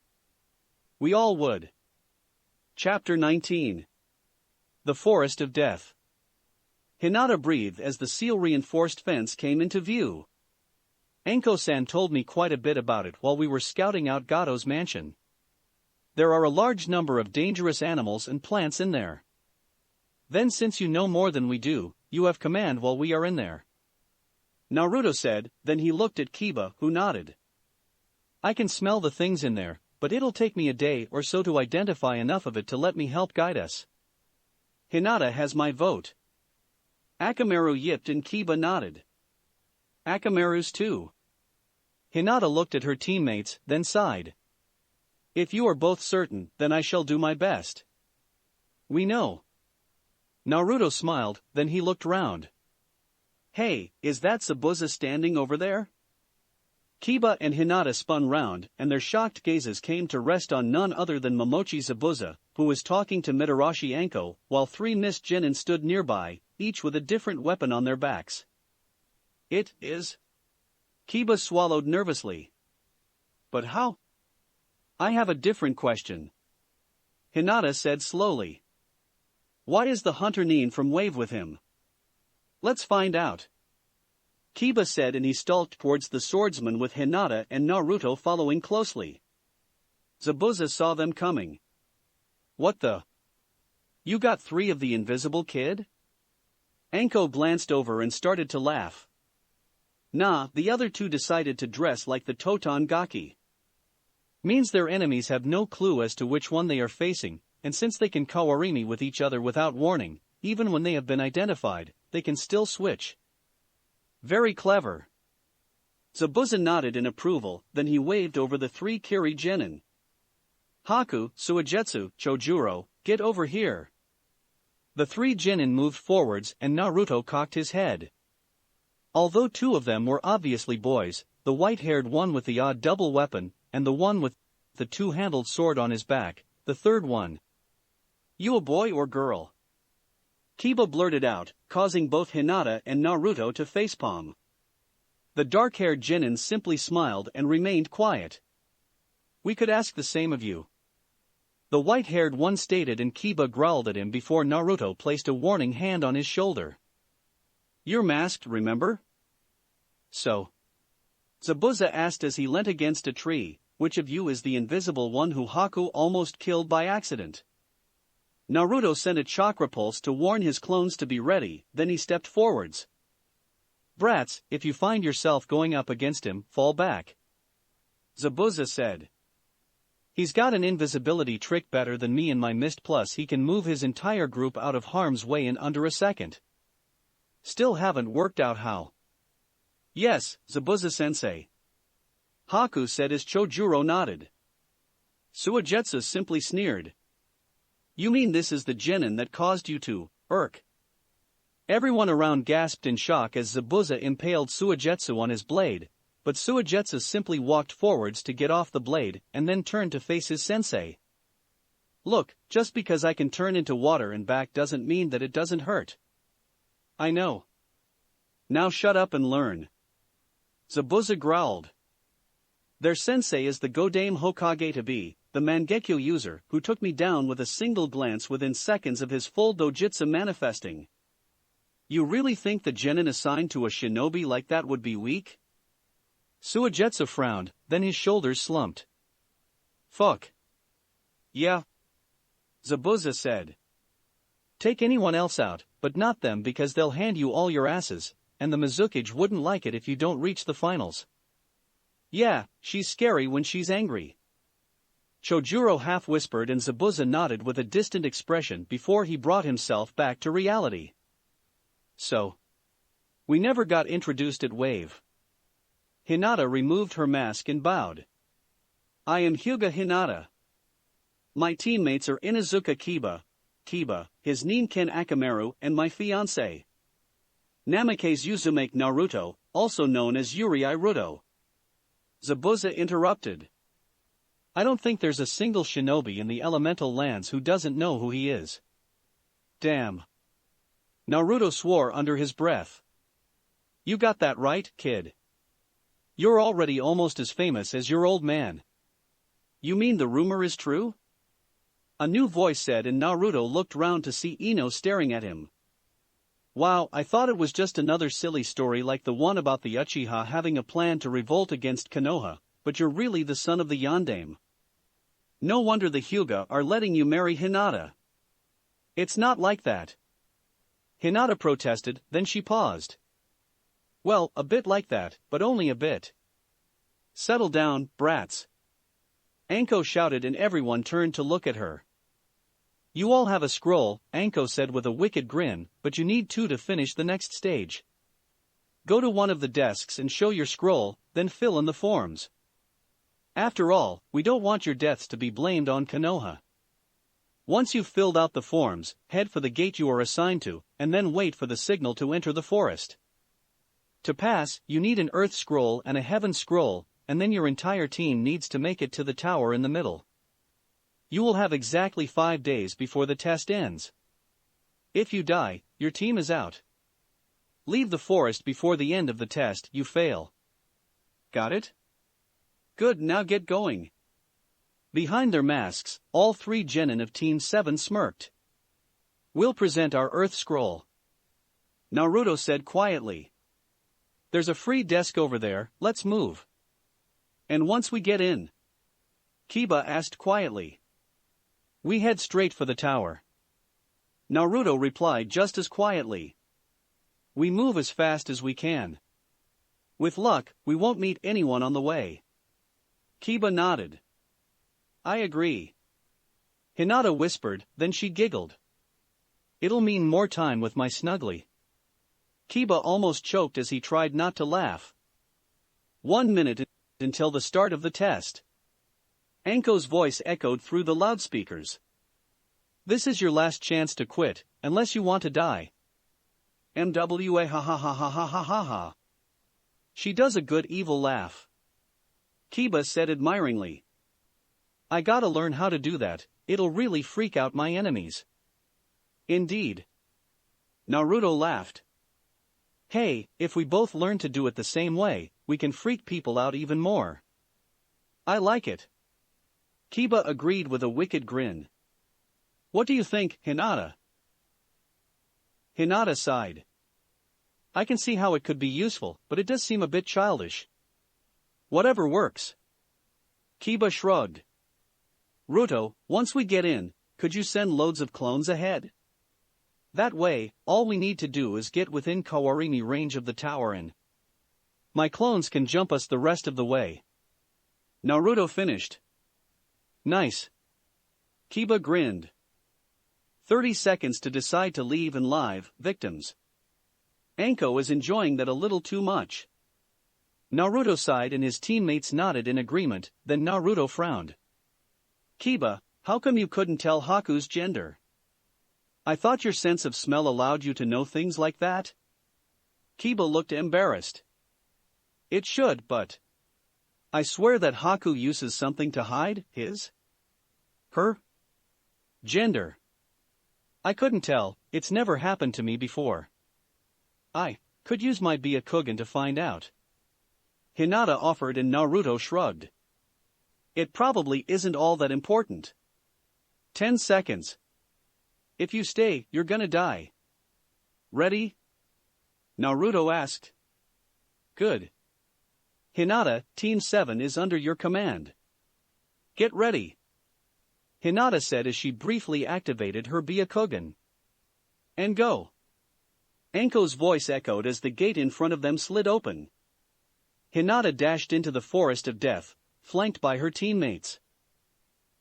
We all would. Chapter 19. The Forest of Death. Hinata breathed as the seal-reinforced fence came into view. Anko-san told me quite a bit about it while we were scouting out Gato's mansion. There are a large number of dangerous animals and plants in there. Then since you know more than we do, you have command while we are in there. Naruto said, then he looked at Kiba, who nodded. I can smell the things in there, but it'll take me a day or so to identify enough of it to let me help guide us. Hinata has my vote. Akamaru yipped and Kiba nodded. Akamaru's too. Hinata looked at her teammates, then sighed. If you are both certain, then I shall do my best. We know. Naruto smiled, then he looked round. Hey, is that Zabuza standing over there? Kiba and Hinata spun round, and their shocked gazes came to rest on none other than Momochi Zabuza, who was talking to Mitarashi Anko, while three Mist Genin stood nearby, each with a different weapon on their backs. It is? Kiba swallowed nervously. But how? I have a different question. Hinata said slowly. Why is the hunter Nin from Wave with him? Let's find out. Kiba said and he stalked towards the swordsman with Hinata and Naruto following closely. Zabuza saw them coming. What the? You got three of the invisible kid? Anko glanced over and started to laugh. Nah, the other two decided to dress like the Totan Gaki. Means their enemies have no clue as to which one they are facing, and since they can kawarimi with each other without warning, even when they have been identified, they can still switch. Very clever. Zabuza nodded in approval, then he waved over the three Kiri Genin. Haku, Suigetsu, Chojuro, get over here. The three Genin moved forwards and Naruto cocked his head. Although two of them were obviously boys, the white-haired one with the odd double weapon, and the one with the two-handled sword on his back, the third one. You a boy or girl? Kiba blurted out, causing both Hinata and Naruto to facepalm. The dark-haired Genin simply smiled and remained quiet. We could ask the same of you. The white-haired one stated and Kiba growled at him before Naruto placed a warning hand on his shoulder. You're masked, remember? So. Zabuza asked as he leant against a tree, which of you is the invisible one who Haku almost killed by accident? Naruto sent a chakra pulse to warn his clones to be ready, then he stepped forwards. Brats, if you find yourself going up against him, fall back. Zabuza said. He's got an invisibility trick better than me and my mist plus he can move his entire group out of harm's way in under a second. Still haven't worked out how. Yes, Zabuza-sensei. Haku said as Chojuro nodded. Suigetsu simply sneered. You mean this is the Genin that caused you to, irk? Everyone around gasped in shock as Zabuza impaled Suigetsu on his blade, but Suigetsu simply walked forwards to get off the blade and then turned to face his sensei. Look, just because I can turn into water and back doesn't mean that it doesn't hurt. I know. Now shut up and learn. Zabuza growled. Their sensei is the Godame Hokage to be, the Mangekyo user, who took me down with a single glance within seconds of his full dojutsu manifesting. You really think the genin assigned to a shinobi like that would be weak? Suigetsu frowned, then his shoulders slumped. Fuck. Yeah. Zabuza said. Take anyone else out, but not them because they'll hand you all your asses, and the Mizukage wouldn't like it if you don't reach the finals. Yeah, she's scary when she's angry. Chojuro half-whispered and Zabuza nodded with a distant expression before he brought himself back to reality. So. We never got introduced at Wave. Hinata removed her mask and bowed. I am Hyuga Hinata. My teammates are Inazuka Kiba, his Ninken Akamaru and my fiancé. Namikaze Uzumake Naruto, also known as Yuri Ruto. Zabuza interrupted. I don't think there's a single shinobi in the elemental lands who doesn't know who he is. Damn. Naruto swore under his breath. You got that right, kid. You're already almost as famous as your old man. You mean the rumor is true? A new voice said, and Naruto looked round to see Ino staring at him. Wow, I thought it was just another silly story like the one about the Uchiha having a plan to revolt against Konoha, but you're really the son of the Yondaime. No wonder the Hyuga are letting you marry Hinata. It's not like that. Hinata protested, then she paused. Well, a bit like that, but only a bit. Settle down, brats. Anko shouted and everyone turned to look at her. You all have a scroll, Anko said with a wicked grin, but you need 2 to finish the next stage. Go to one of the desks and show your scroll, then fill in the forms. After all, we don't want your deaths to be blamed on Konoha. Once you've filled out the forms, head for the gate you are assigned to, and then wait for the signal to enter the forest. To pass, you need an earth scroll and a heaven scroll, and then your entire team needs to make it to the tower in the middle. You will have exactly 5 days before the test ends. If you die, your team is out. Leave the forest before the end of the test, you fail. Got it? Good, now get going. Behind their masks, all 3 genin of Team 7 smirked. We'll present our Earth Scroll. Naruto said quietly. There's a free desk over there, let's move. And once we get in? Kiba asked quietly. We head straight for the tower. Naruto replied just as quietly. We move as fast as we can. With luck, we won't meet anyone on the way. Kiba nodded. I agree. Hinata whispered, then she giggled. It'll mean more time with my snuggly. Kiba almost choked as he tried not to laugh. 1 minute until the start of the test. Anko's voice echoed through the loudspeakers. This is your last chance to quit, unless you want to die. MWA ha ha ha ha ha ha ha ha. She does a good evil laugh. Kiba said admiringly. I gotta learn how to do that, it'll really freak out my enemies. Indeed. Naruto laughed. Hey, if we both learn to do it the same way, we can freak people out even more. I like it. Kiba agreed with a wicked grin. What do you think, Hinata? Hinata sighed. I can see how it could be useful, but it does seem a bit childish. Whatever works. Kiba shrugged. Ruto, once we get in, could you send loads of clones ahead? That way, all we need to do is get within Kawarimi range of the tower and my clones can jump us the rest of the way. Naruto finished. Nice. Kiba grinned. 30 seconds to decide to leave and live, victims. Anko is enjoying that a little too much. Naruto sighed and his teammates nodded in agreement, then Naruto frowned. Kiba, how come you couldn't tell Haku's gender? I thought your sense of smell allowed you to know things like that? Kiba looked embarrassed. It should, but I swear that Haku uses something to hide her gender. I couldn't tell, it's never happened to me before. I could use my Byakugan to find out. Hinata offered and Naruto shrugged. It probably isn't all that important. 10 seconds. If you stay, you're gonna die. Ready? Naruto asked. Good. Hinata, Team 7 is under your command. Get ready. Hinata said as she briefly activated her Byakugan. And go. Anko's voice echoed as the gate in front of them slid open. Hinata dashed into the forest of death, flanked by her teammates.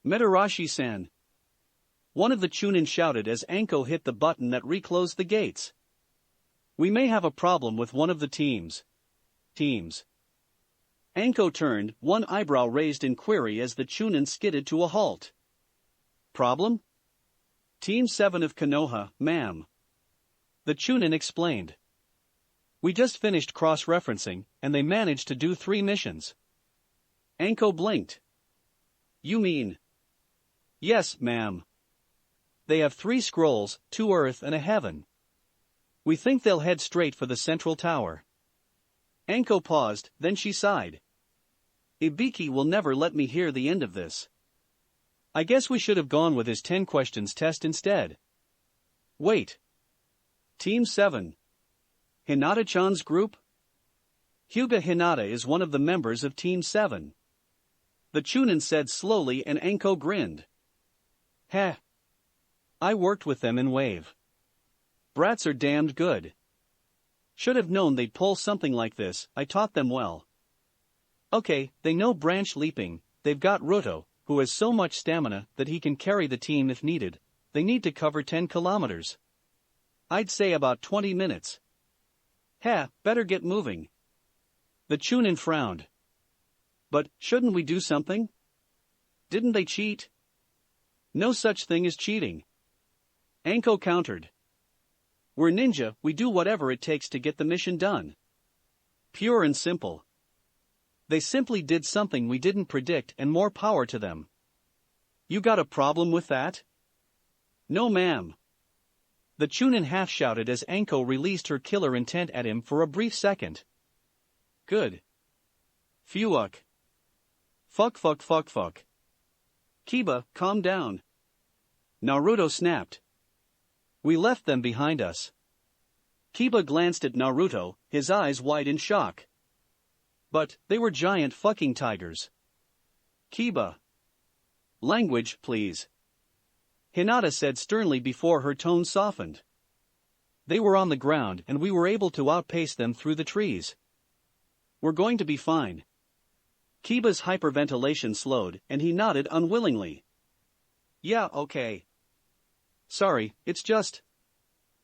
Mitarashi-san. One of the Chunin shouted as Anko hit the button that reclosed the gates. We may have a problem with one of the teams. Anko turned, one eyebrow raised in query as the Chunin skidded to a halt. Problem? Team 7 of Konoha, ma'am. The Chunin explained. We just finished cross-referencing, and they managed to do 3 missions. Anko blinked. You mean? Yes, ma'am. They have 3 scrolls, 2 Earth and a Heaven. We think they'll head straight for the central tower. Anko paused, then she sighed. Ibiki will never let me hear the end of this. I guess we should have gone with his 10 questions test instead. Wait. Team 7. Hinata-chan's group? Hyuga Hinata is one of the members of Team 7. The Chunin said slowly and Anko grinned. Heh. I worked with them in Wave. Brats are damned good. Should have known they'd pull something like this, I taught them well. Okay, they know branch leaping, they've got Ruto, who has so much stamina that he can carry the team if needed. They need to cover 10 kilometers. I'd say about 20 minutes. Heh, better get moving. The Chunin frowned. But, shouldn't we do something? Didn't they cheat? No such thing as cheating. Anko countered. We're ninja, we do whatever it takes to get the mission done. Pure and simple. They simply did something we didn't predict and more power to them. You got a problem with that? No ma'am. The Chunin half-shouted as Anko released her killer intent at him for a brief second. Good. Fuck. Fuck. Kiba, calm down. Naruto snapped. We left them behind us. Kiba glanced at Naruto, his eyes wide in shock. But, they were giant fucking tigers. Kiba. Language, please. Hinata said sternly before her tone softened. They were on the ground and we were able to outpace them through the trees. We're going to be fine. Kiba's hyperventilation slowed and he nodded unwillingly. Yeah, okay. Sorry, it's just...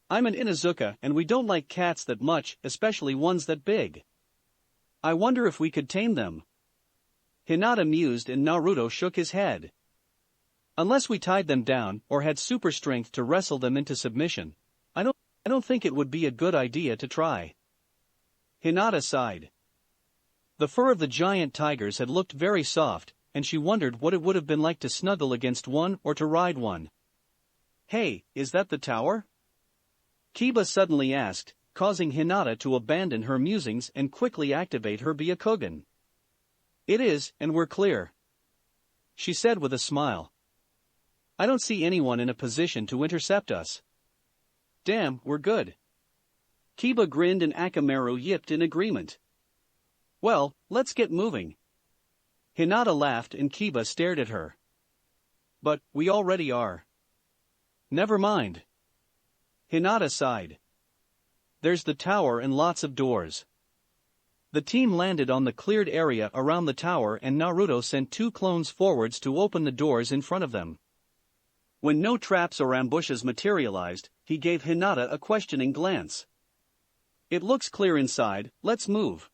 I'm an Inuzuka and we don't like cats that much, especially ones that big. I wonder if we could tame them. Hinata mused and Naruto shook his head. Unless we tied them down or had super strength to wrestle them into submission, I don't think it would be a good idea to try. Hinata sighed. The fur of the giant tigers had looked very soft, and she wondered what it would have been like to snuggle against one or to ride one. Hey, is that the tower? Kiba suddenly asked, causing Hinata to abandon her musings and quickly activate her Byakugan. It is, and we're clear. She said with a smile. I don't see anyone in a position to intercept us. Damn, we're good. Kiba grinned and Akamaru yipped in agreement. Well, let's get moving. Hinata laughed and Kiba stared at her. But, we already are. Never mind. Hinata sighed. There's the tower and lots of doors. The team landed on the cleared area around the tower and Naruto sent 2 clones forwards to open the doors in front of them. When no traps or ambushes materialized, he gave Hinata a questioning glance. It looks clear inside, let's move.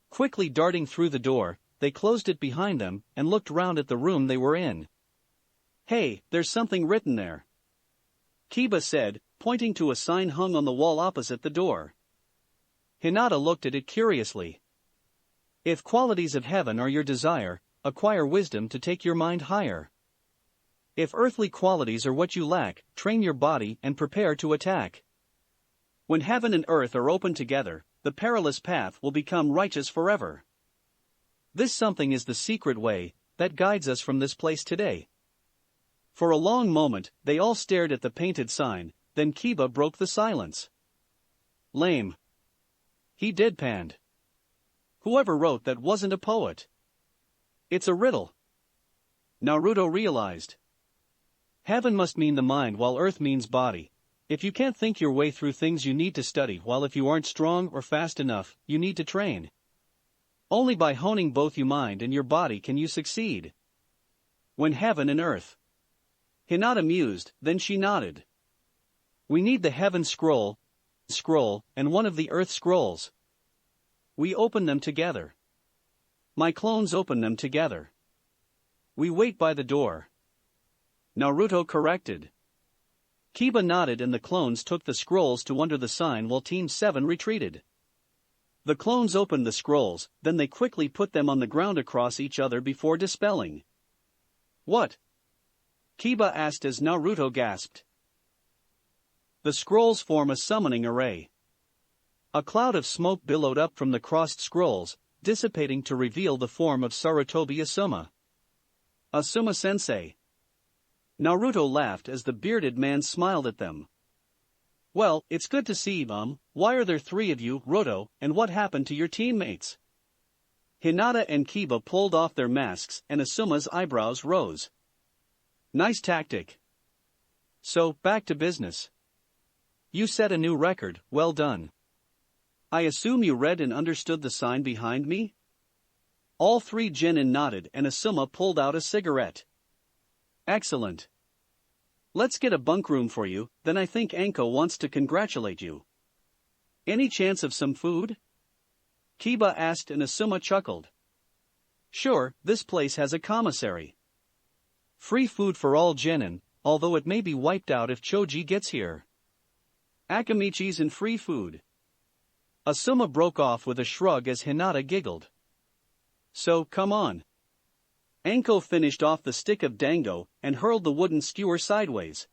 Quickly darting through the door, they closed it behind them and looked round at the room they were in. Hey, there's something written there. Kiba said, pointing to a sign hung on the wall opposite the door. Hinata looked at it curiously. If qualities of heaven are your desire, acquire wisdom to take your mind higher. If earthly qualities are what you lack, train your body and prepare to attack. When heaven and earth are open together, the perilous path will become righteous forever. This something is the secret way that guides us from this place today. For a long moment, they all stared at the painted sign, then Kiba broke the silence. Lame. He deadpanned. Whoever wrote that wasn't a poet. It's a riddle. Naruto realized. Heaven must mean the mind while earth means body. If you can't think your way through things you need to study, while if you aren't strong or fast enough, you need to train. Only by honing both your mind and your body can you succeed. When heaven and earth. Hinata mused, then she nodded. We need the heaven scroll, and one of the earth scrolls. We open them together. My clones open them together. We wait by the door. Naruto corrected. Kiba nodded and the clones took the scrolls to under the sign while Team 7 retreated. The clones opened the scrolls, then they quickly put them on the ground across each other before dispelling. What? Kiba asked as Naruto gasped. The scrolls form a summoning array. A cloud of smoke billowed up from the crossed scrolls, dissipating to reveal the form of Sarutobi Asuma. Asuma-sensei. Naruto laughed as the bearded man smiled at them. Well, it's good to see, why are there 3 of you, Roto, and what happened to your teammates? Hinata and Kiba pulled off their masks and Asuma's eyebrows rose. Nice tactic. So, back to business. You set a new record, well done. I assume you read and understood the sign behind me? All 3 genin nodded and Asuma pulled out a cigarette. Excellent. Let's get a bunk room for you, then I think Anko wants to congratulate you. Any chance of some food? Kiba asked and Asuma chuckled. Sure, this place has a commissary. Free food for all genin, although it may be wiped out if Choji gets here. Akamichis and free food. Asuma broke off with a shrug as Hinata giggled. So, come on. Anko finished off the stick of dango and hurled the wooden skewer sideways.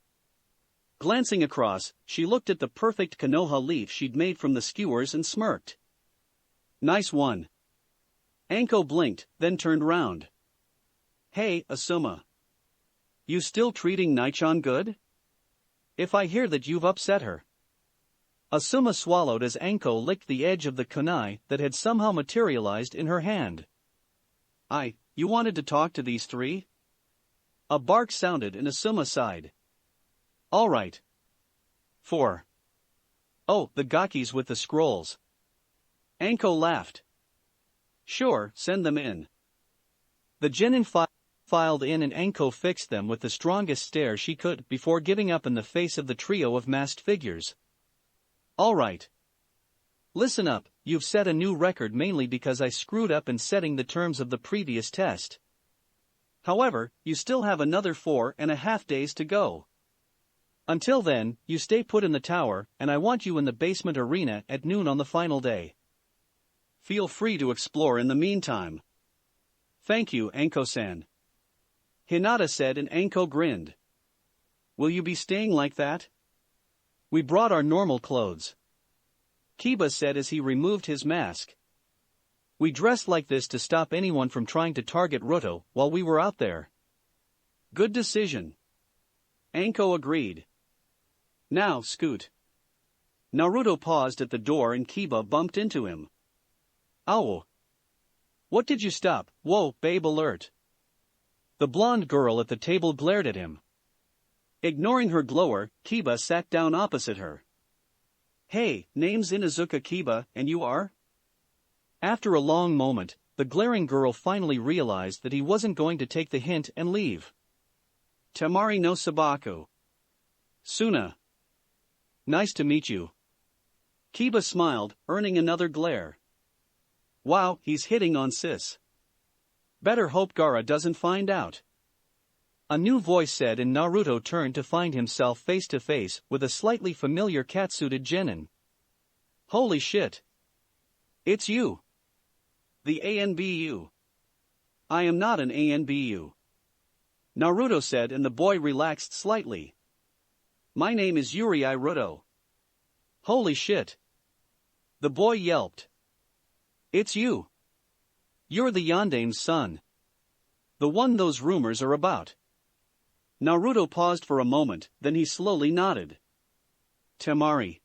Glancing across, she looked at the perfect Konoha leaf she'd made from the skewers and smirked. Nice one. Anko blinked, then turned round. Hey, Asuma. You still treating Naichan good? If I hear that you've upset her. Asuma swallowed as Anko licked the edge of the kunai that had somehow materialized in her hand. You wanted to talk to these 3? A bark sounded and Asuma sighed. All right. 4. Oh, the gakis with the scrolls. Anko laughed. Sure, send them in. The genin filed in and Anko fixed them with the strongest stare she could before giving up in the face of the trio of masked figures. All right. Listen up, you've set a new record mainly because I screwed up in setting the terms of the previous test. However, you still have another 4.5 days to go. Until then, you stay put in the tower, and I want you in the basement arena at noon on the final day. Feel free to explore in the meantime. Thank you, Anko-san. Hinata said and Anko grinned. Will you be staying like that? We brought our normal clothes. Kiba said as he removed his mask. We dressed like this to stop anyone from trying to target Roto while we were out there. Good decision. Anko agreed. Now, scoot. Naruto paused at the door and Kiba bumped into him. Ow. What did you stop? Whoa, babe alert. The blonde girl at the table glared at him. Ignoring her glower, Kiba sat down opposite her. Hey, name's Inuzuka Kiba, and you are? After a long moment, the glaring girl finally realized that he wasn't going to take the hint and leave. Tamari no Sabaku. Suna. Nice to meet you. Kiba smiled, earning another glare. Wow, he's hitting on sis. Better hope Gaara doesn't find out. A new voice said and Naruto turned to find himself face to face with a slightly familiar cat-suited genin. Holy shit. It's you. The ANBU. I am not an ANBU. Naruto said and the boy relaxed slightly. My name is Yuri Roto. Holy shit. The boy yelped. It's you. You're the Yandane's son. The one those rumors are about. Naruto paused for a moment, then he slowly nodded. Temari.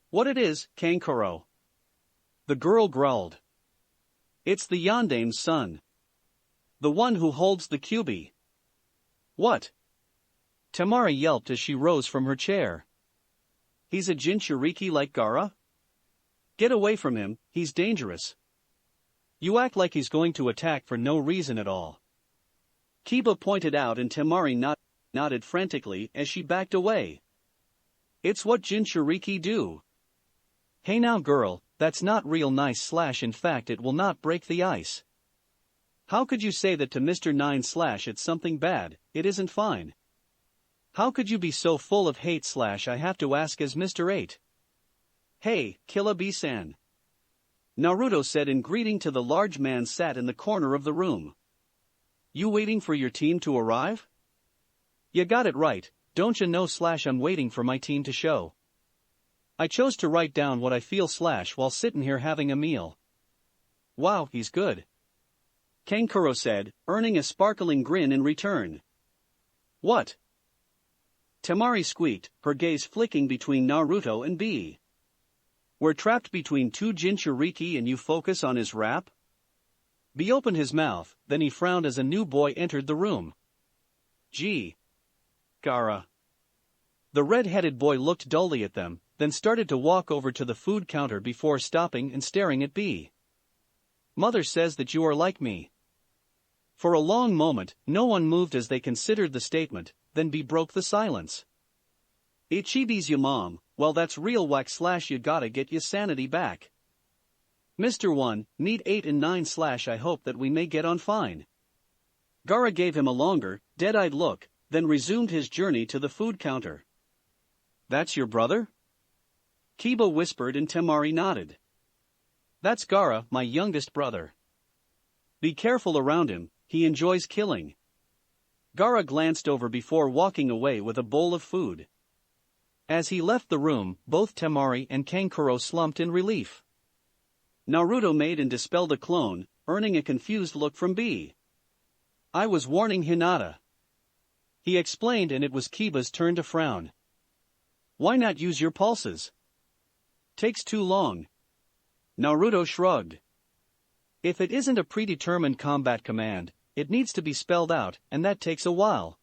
What it is, Kankuro. The girl growled. It's the Yandame's son. The one who holds the Kyuubi. What? Temari yelped as she rose from her chair. He's a Jinchuriki like Gaara? Get away from him, he's dangerous. You act like he's going to attack for no reason at all. Kiba pointed out and Temari nodded frantically as she backed away. It's what Jinchuriki do. Hey now girl, that's not real nice / in fact it will not break the ice. How could you say that to Mr. 9 / it's something bad, it isn't fine. How could you be so full of hate / I have to ask as Mr. 8? Hey, Killa B-san. Naruto said in greeting to the large man sat in the corner of the room. You waiting for your team to arrive? You got it right, don't you know / I'm waiting for my team to show. I chose to write down what I feel / while sitting here having a meal. Wow, he's good. Kankuro said, earning a sparkling grin in return. What? Temari squeaked, her gaze flicking between Naruto and B. We're trapped between two Jinchuriki and you focus on his rap? B opened his mouth, then he frowned as a new boy entered the room. Gee. Gaara. The red-headed boy looked dully at them, then started to walk over to the food counter before stopping and staring at B. Mother says that you are like me. For a long moment, no one moved as they considered the statement, then B broke the silence. Ichibi's your mom, well that's real whack / you gotta get your sanity back. Mr. 1, meet 8 and 9 / I hope that we may get on fine. Gaara gave him a longer, dead-eyed look, then resumed his journey to the food counter. That's your brother? Kiba whispered and Temari nodded. That's Gaara, my youngest brother. Be careful around him, he enjoys killing. Gaara glanced over before walking away with a bowl of food. As he left the room, both Temari and Kankuro slumped in relief. Naruto made and dispelled a clone, earning a confused look from B. I was warning Hinata. He explained and it was Kiba's turn to frown. Why not use your pulses? Takes too long. Naruto shrugged. If it isn't a predetermined combat command, it needs to be spelled out, and that takes a while.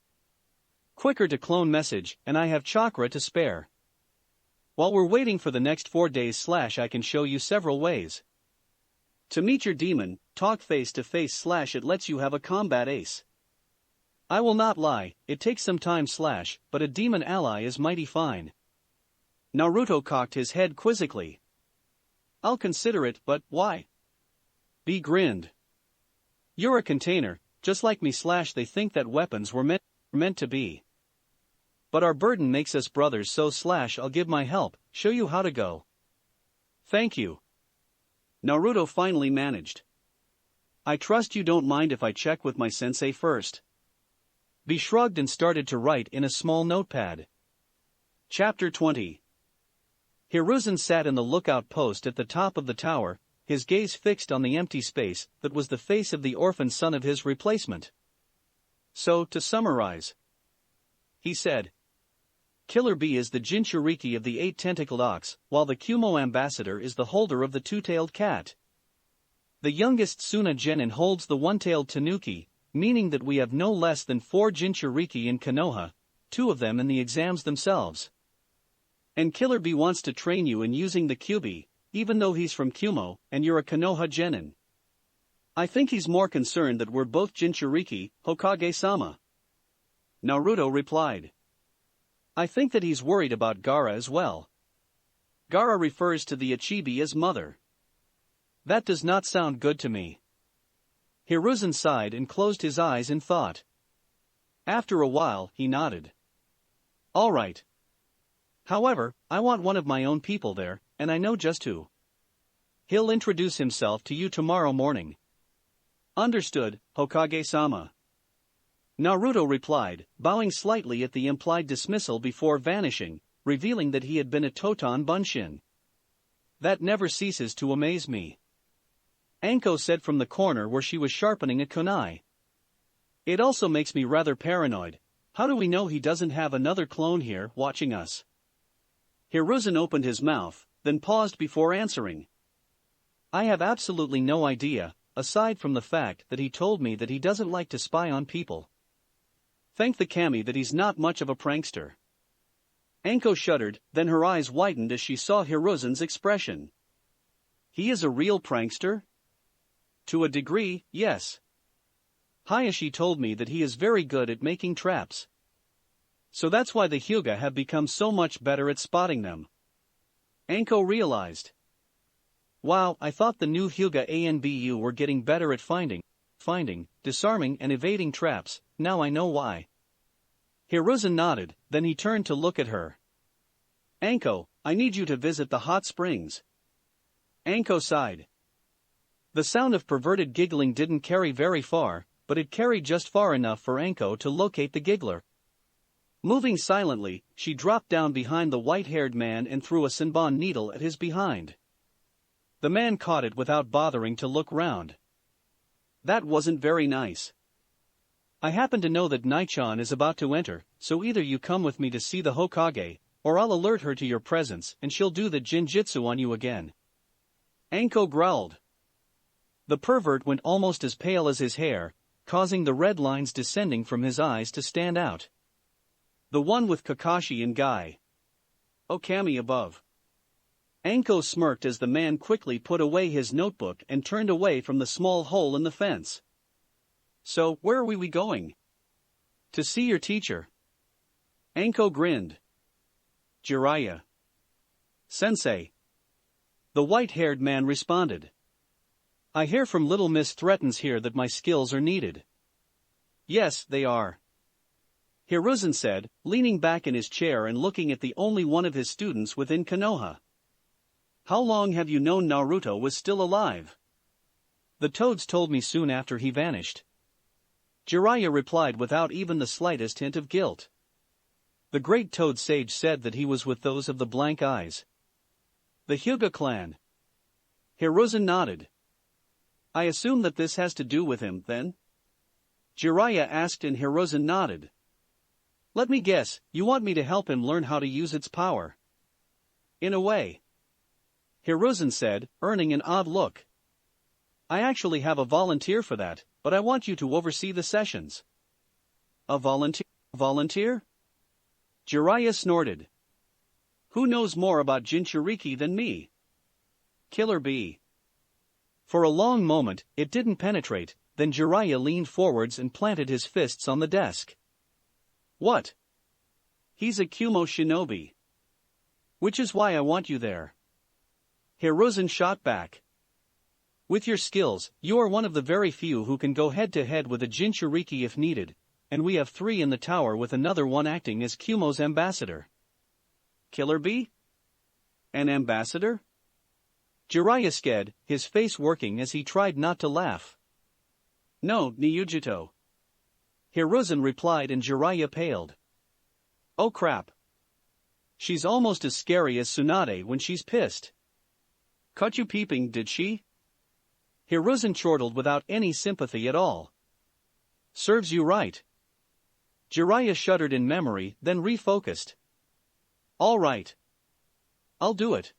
Quicker to clone message, and I have chakra to spare. While we're waiting for the next 4 days / I can show you several ways. To meet your demon, talk face to face / it lets you have a combat ace. I will not lie, it takes some time / but a demon ally is mighty fine. Naruto cocked his head quizzically. I'll consider it, but why? B grinned. You're a container, just like me / they think that weapons were meant to be. But our burden makes us brothers so / I'll give my help, show you how to go. Thank you. Naruto finally managed. I trust you don't mind if I check with my sensei first. B shrugged and started to write in a small notepad. Chapter 20. Hiruzen sat in the lookout post at the top of the tower, his gaze fixed on the empty space that was the face of the orphan son of his replacement. So, to summarize, he said, Killer B is the Jinchuriki of the 8-tentacled ox, while the Kumo ambassador is the holder of the 2-tailed cat. The youngest Suna Genin holds the 1-tailed tanuki, meaning that we have no less than 4 Jinchuriki in Konoha, 2 of them in the exams themselves. And Killer B wants to train you in using the Kyuubi, even though he's from Kumo, and you're a Konoha Genin. I think he's more concerned that we're both Jinchuriki, Hokage-sama. Naruto replied. I think that he's worried about Gaara as well. Gaara refers to the Ichibi as mother. That does not sound good to me. Hiruzen sighed and closed his eyes in thought. After a while, he nodded. All right. However, I want one of my own people there, and I know just who. He'll introduce himself to you tomorrow morning. Understood, Hokage-sama. Naruto replied, bowing slightly at the implied dismissal before vanishing, revealing that he had been a Totan Bunshin. That never ceases to amaze me. Anko said from the corner where she was sharpening a kunai. It also makes me rather paranoid. How do we know he doesn't have another clone here, watching us? Hiruzen opened his mouth, then paused before answering. I have absolutely no idea, aside from the fact that he told me that he doesn't like to spy on people. Thank the kami that he's not much of a prankster. Anko shuddered, then her eyes widened as she saw Hiruzen's expression. He is a real prankster? To a degree, yes. Hayashi told me that he is very good at making traps. So that's why the Hyuga have become so much better at spotting them. Anko realized. Wow, I thought the new Hyuga ANBU were getting better at finding, disarming and evading traps. Now I know why. Hiruzen nodded, then he turned to look at her. Anko, I need you to visit the hot springs. Anko sighed. The sound of perverted giggling didn't carry very far, but it carried just far enough for Anko to locate the giggler. Moving silently, she dropped down behind the white-haired man and threw a senbon needle at his behind. The man caught it without bothering to look round. That wasn't very nice. I happen to know that Naichan is about to enter, so either you come with me to see the Hokage, or I'll alert her to your presence and she'll do the Jinjitsu on you again. Anko growled. The pervert went almost as pale as his hair, causing the red lines descending from his eyes to stand out. The one with Kakashi and Guy. Okami above. Anko smirked as the man quickly put away his notebook and turned away from the small hole in the fence. So, where are we going? To see your teacher. Anko grinned. Jiraiya. Sensei. The white-haired man responded. I hear from Little Miss Threatens here that my skills are needed. Yes, they are. Hiruzen said, leaning back in his chair and looking at the only one of his students within Konoha. How long have you known Naruto was still alive? The toads told me soon after he vanished. Jiraiya replied without even the slightest hint of guilt. The great toad sage said that he was with those of the blank eyes. The Hyuga clan. Hiruzen nodded. I assume that this has to do with him, then? Jiraiya asked and Hiruzen nodded. Let me guess, you want me to help him learn how to use its power. In a way. Hiruzen said, earning an odd look. I actually have a volunteer for that, but I want you to oversee the sessions. A volunteer? Volunteer? Jiraiya snorted. Who knows more about Jinchuriki than me? Killer Bee. For a long moment, it didn't penetrate, then Jiraiya leaned forwards and planted his fists on the desk. What? He's a Kumo shinobi. Which is why I want you there. Hiruzen shot back. With your skills, you are one of the very few who can go head-to-head with a Jinchuriki if needed, and we have 3 in the tower with another one acting as Kumo's ambassador. Killer Bee? An ambassador? Jiraiya sked, his face working as he tried not to laugh. No, Ryujito. Hiruzen replied and Jiraiya paled. Oh crap. She's almost as scary as Tsunade when she's pissed. Caught you peeping, did she? Hiruzen chortled without any sympathy at all. Serves you right. Jiraiya shuddered in memory, then refocused. All right. I'll do it.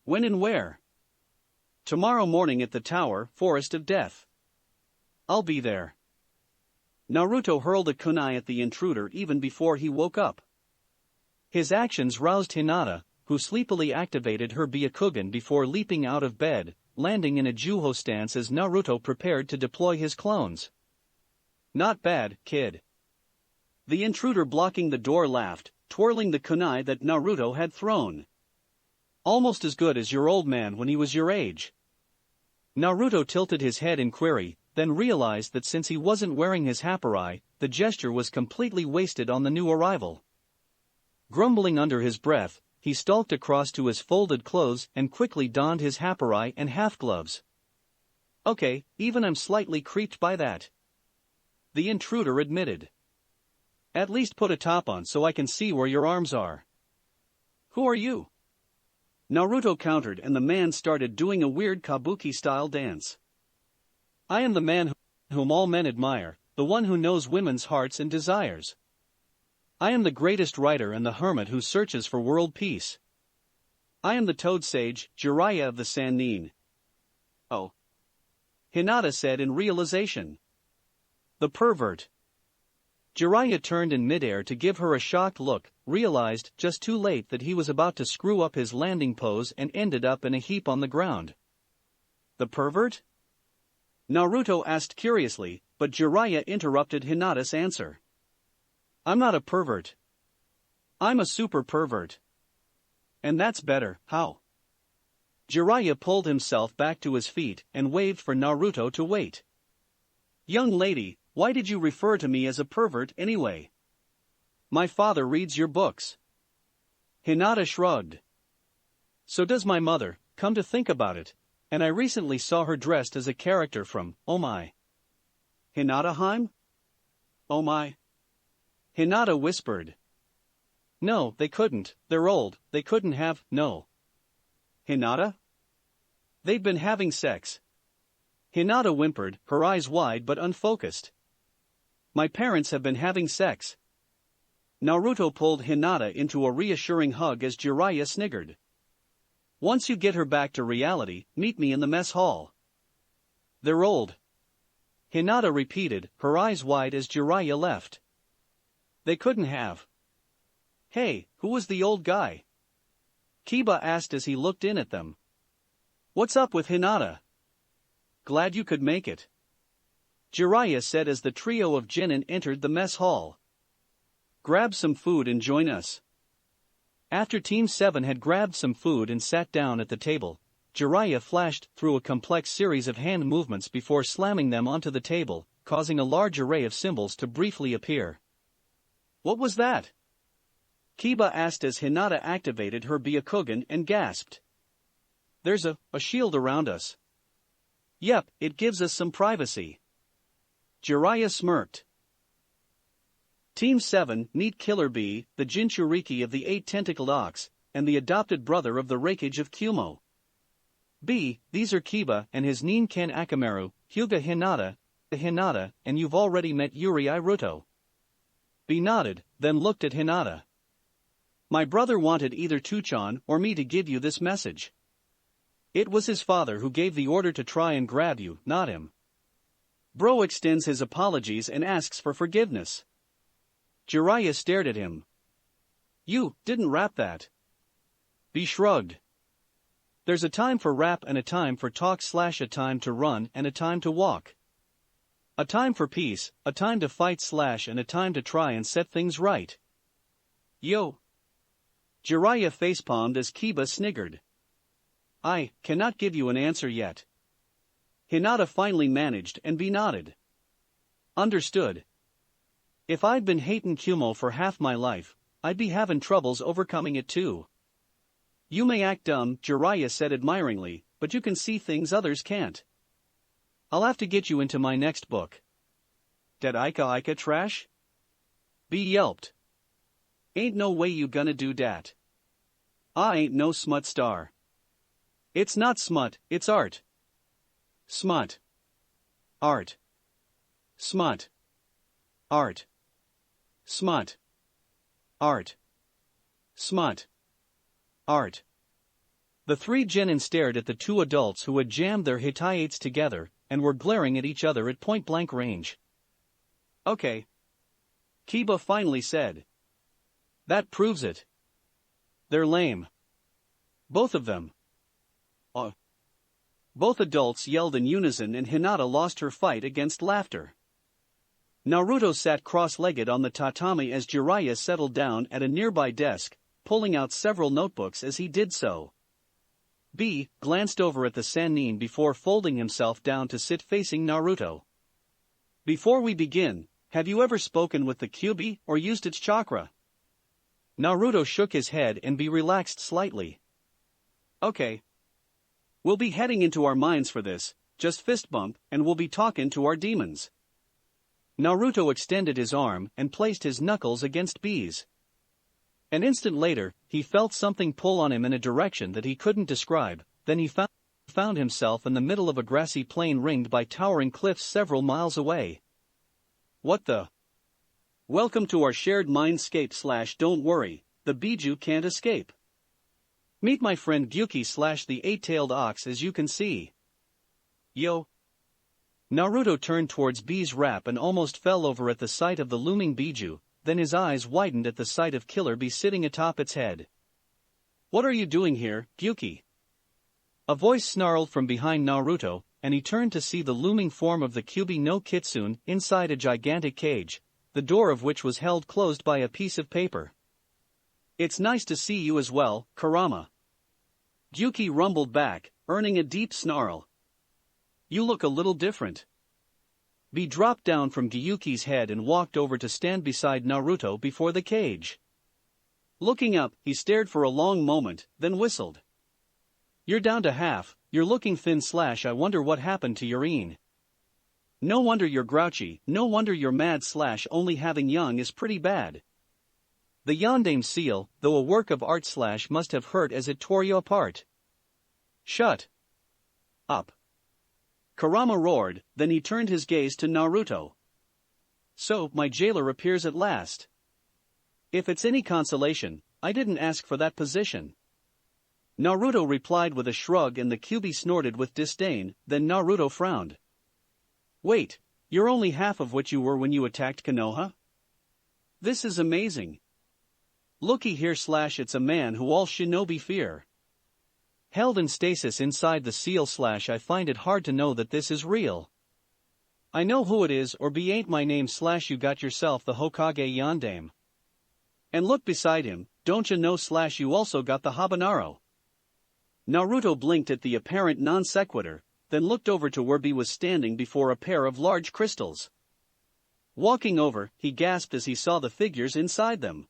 When and where? Tomorrow morning at the tower, Forest of Death. I'll be there. Naruto hurled a kunai at the intruder even before he woke up. His actions roused Hinata, who sleepily activated her Byakugan before leaping out of bed, landing in a Juho stance as Naruto prepared to deploy his clones. Not bad, kid. The intruder blocking the door laughed, twirling the kunai that Naruto had thrown. Almost as good as your old man when he was your age. Naruto tilted his head in query, then realized that since he wasn't wearing his haparai, the gesture was completely wasted on the new arrival. Grumbling under his breath, he stalked across to his folded clothes and quickly donned his haparai and half-gloves. Okay, even I'm slightly creeped by that. The intruder admitted. At least put a top on so I can see where your arms are. Who are you? Naruto countered and the man started doing a weird kabuki-style dance. I am the man whom all men admire, the one who knows women's hearts and desires. I am the greatest writer and the hermit who searches for world peace. I am the toad sage, Jiraiya of the Sannin. Oh. Hinata said in realization. The pervert. Jiraiya turned in midair to give her a shocked look, realized just too late that he was about to screw up his landing pose and ended up in a heap on the ground. The pervert? Naruto asked curiously, but Jiraiya interrupted Hinata's answer. I'm not a pervert. I'm a super pervert. And that's better. How? Jiraiya pulled himself back to his feet and waved for Naruto to wait. Young lady, why did you refer to me as a pervert anyway? My father reads your books. Hinata shrugged. So does my mother, come to think about it, and I recently saw her dressed as a character from Oh My. Hinata-heim? Oh my. Hinata whispered. No, they couldn't, they're old, they couldn't have, no. Hinata? They've been having sex. Hinata whimpered, her eyes wide but unfocused. My parents have been having sex. Naruto pulled Hinata into a reassuring hug as Jiraiya sniggered. Once you get her back to reality, meet me in the mess hall. They're old. Hinata repeated, her eyes wide as Jiraiya left. They couldn't have. Hey, who was the old guy? Kiba asked as he looked in at them. What's up with Hinata? Glad you could make it. Jiraiya said as the trio of genin entered the mess hall. Grab some food and join us. After Team 7 had grabbed some food and sat down at the table, Jiraiya flashed through a complex series of hand movements before slamming them onto the table, causing a large array of symbols to briefly appear. What was that? Kiba asked as Hinata activated her Byakugan and gasped. There's a shield around us. Yep, it gives us some privacy. Jiraiya smirked. Team 7 need Killer Bee, the Jinchuriki of the 8-tentacled ox, and the adopted brother of the Raikage of Kumo. B, these are Kiba and his Ninken Akamaru, Hyuga Hinata, and you've already met Yuri Iruto. B nodded, then looked at Hinata. My brother wanted either Tuchan or me to give you this message. It was his father who gave the order to try and grab you, not him. Bro extends his apologies and asks for forgiveness. Jiraiya stared at him. You didn't rap that. B shrugged. There's a time for rap and a time for talk / a time to run and a time to walk. A time for peace, a time to fight / and a time to try and set things right. Yo. Jiraiya facepalmed as Kiba sniggered. I cannot give you an answer yet. Hinata finally managed and B nodded. Understood. If I'd been hatin' Kumo for half my life, I'd be having troubles overcoming it too. You may act dumb, Jiraiya said admiringly, but you can see things others can't. I'll have to get you into my next book. Dat Ika trash? B yelped. Ain't no way you gonna do dat. I ain't no smut star. It's not smut, it's art. Smut. Art. Smut. Art. Smut. Art. Smut. Art. The three genin stared at the two adults who had jammed their Hitaites together and were glaring at each other at point-blank range. Okay. Kiba finally said. That proves it. They're lame. Both of them. Both adults yelled in unison and Hinata lost her fight against laughter. Naruto sat cross-legged on the tatami as Jiraiya settled down at a nearby desk, pulling out several notebooks as he did so. B glanced over at the Sannin before folding himself down to sit facing Naruto. Before we begin, have you ever spoken with the Kyuubi or used its chakra? Naruto shook his head and B relaxed slightly. Okay. We'll be heading into our minds for this, just fist bump, and we'll be talking to our demons. Naruto extended his arm and placed his knuckles against B's. An instant later, he felt something pull on him in a direction that he couldn't describe, then he found himself in the middle of a grassy plain ringed by towering cliffs several miles away. What the? Welcome to our shared mindscape / don't worry, the Biju can't escape. Meet my friend Gyuki / the eight-tailed ox as you can see. Yo. Naruto turned towards B's rap and almost fell over at the sight of the looming Biju, then his eyes widened at the sight of Killer Bee sitting atop its head. What are you doing here, Gyuki? A voice snarled from behind Naruto, and he turned to see the looming form of the Kyuubi no Kitsune inside a gigantic cage, the door of which was held closed by a piece of paper. It's nice to see you as well, Kurama. Gyuki rumbled back, earning a deep snarl. You look a little different. B dropped down from Gyuki's head and walked over to stand beside Naruto before the cage. Looking up, he stared for a long moment, then whistled. You're down to half, you're looking thin / I wonder what happened to your een. No wonder you're grouchy, no wonder you're mad / only having young is pretty bad. The Yondaime seal, though a work of art / must have hurt as it tore you apart. Shut up. Kurama roared, then he turned his gaze to Naruto. So, my jailer appears at last. If it's any consolation, I didn't ask for that position. Naruto replied with a shrug and the Kyuubi snorted with disdain, then Naruto frowned. Wait, you're only half of what you were when you attacked Konoha? This is amazing. Looky here / it's a man who all shinobi fear. Held in stasis inside the seal / I find it hard to know that this is real. I know who it is or B ain't my name / you got yourself the Hokage Yondaime. And look beside him, don't you know / you also got the Habanaro. Naruto blinked at the apparent non sequitur, then looked over to where B was standing before a pair of large crystals. Walking over, he gasped as he saw the figures inside them.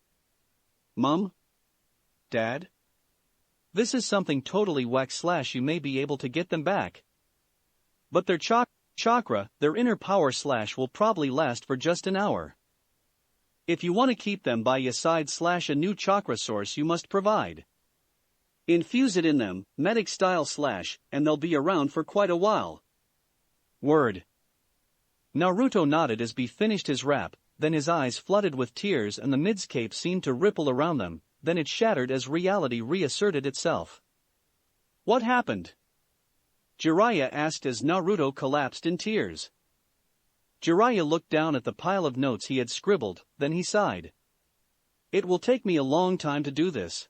Mum? Dad? This is something totally whack / you may be able to get them back. But their chakra, their inner power / will probably last for just an hour. If you want to keep them by your side / a new chakra source you must provide. Infuse it in them, medic style / and they'll be around for quite a while. Word. Naruto nodded as B finished his rap, then his eyes flooded with tears and the midscape seemed to ripple around them, then it shattered as reality reasserted itself. What happened? Jiraiya asked as Naruto collapsed in tears. Jiraiya looked down at the pile of notes he had scribbled, then he sighed. It will take me a long time to do this.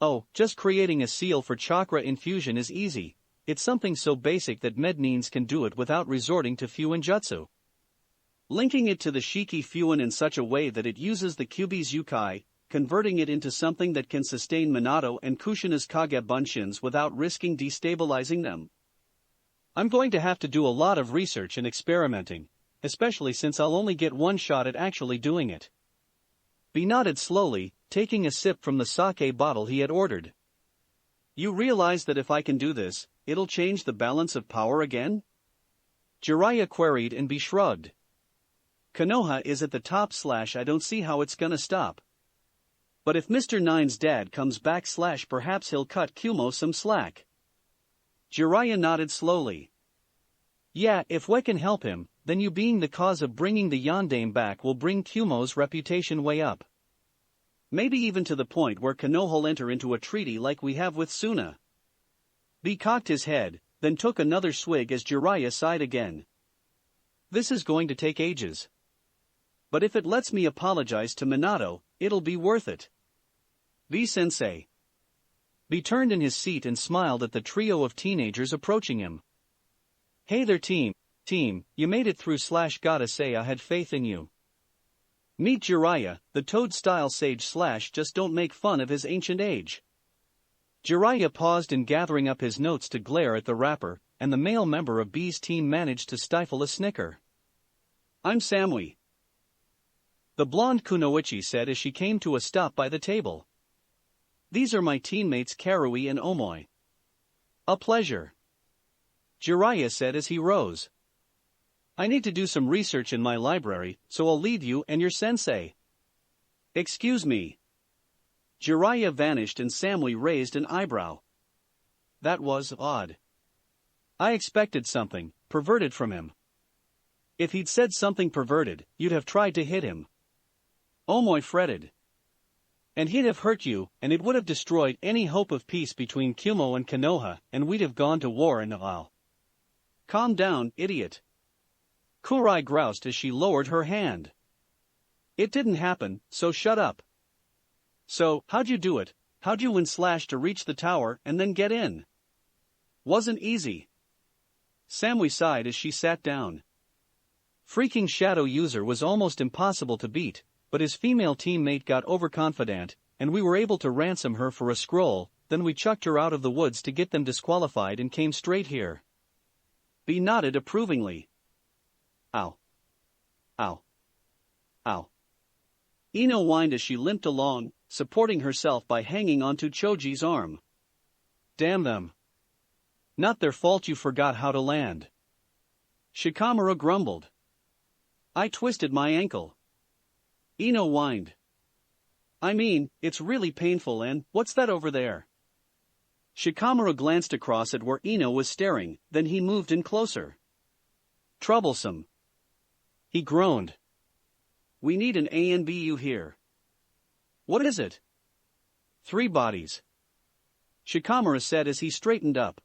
Oh, just creating a seal for chakra infusion is easy, it's something so basic that mednines can do it without resorting to Fuinjutsu. Linking it to the Shiki Fuin in such a way that it uses the Kyuubi's Yukai, converting it into something that can sustain Minato and Kushina's Kage Bunshins without risking destabilizing them. I'm going to have to do a lot of research and experimenting, especially since I'll only get one shot at actually doing it. B nodded slowly, taking a sip from the sake bottle he had ordered. You realize that if I can do this, it'll change the balance of power again? Jiraiya queried and B shrugged. Konoha is at the top / I don't see how it's gonna stop. But if Mr. Nine's dad comes back / perhaps he'll cut Kumo some slack. Jiraiya nodded slowly. Yeah, if we can help him, then you being the cause of bringing the Yondaime back will bring Kumo's reputation way up. Maybe even to the point where Konoha'll enter into a treaty like we have with Suna. B cocked his head, then took another swig as Jiraiya sighed again. This is going to take ages. But if it lets me apologize to Minato, it'll be worth it. B-sensei. B turned in his seat and smiled at the trio of teenagers approaching him. Hey there team, you made it through / gotta say I had faith in you. Meet Jiraiya, the toad-style sage / just don't make fun of his ancient age. Jiraiya paused in gathering up his notes to glare at the rapper, and the male member of B's team managed to stifle a snicker. I'm Samui. The blonde kunoichi said as she came to a stop by the table. These are my teammates Karui and Omoi. A pleasure. Jiraiya said as he rose. I need to do some research in my library, so I'll leave you and your sensei. Excuse me. Jiraiya vanished and Samui raised an eyebrow. That was odd. I expected something perverted from him. If he'd said something perverted, you'd have tried to hit him. Omoi fretted. And he'd have hurt you, and it would have destroyed any hope of peace between Kumo and Konoha, and we'd have gone to war in a while. Calm down, idiot. Kurai groused as she lowered her hand. It didn't happen, so shut up. So, how'd you do it? How'd you win slash to reach the tower and then get in? Wasn't easy. Samui sighed as she sat down. Freaking shadow user was almost impossible to beat, but his female teammate got overconfident, and we were able to ransom her for a scroll. Then we chucked her out of the woods to get them disqualified and came straight here. B nodded approvingly. Ow. Ow. Ow. Ino whined as she limped along, supporting herself by hanging onto Choji's arm. Damn them. Not their fault you forgot how to land. Shikamura grumbled. I twisted my ankle. Ino whined. I mean, it's really painful and, what's that over there? Shikamura glanced across at where Ino was staring, then he moved in closer. Troublesome. He groaned. We need an ANBU here. What is it? 3 bodies. Shikamura said as he straightened up.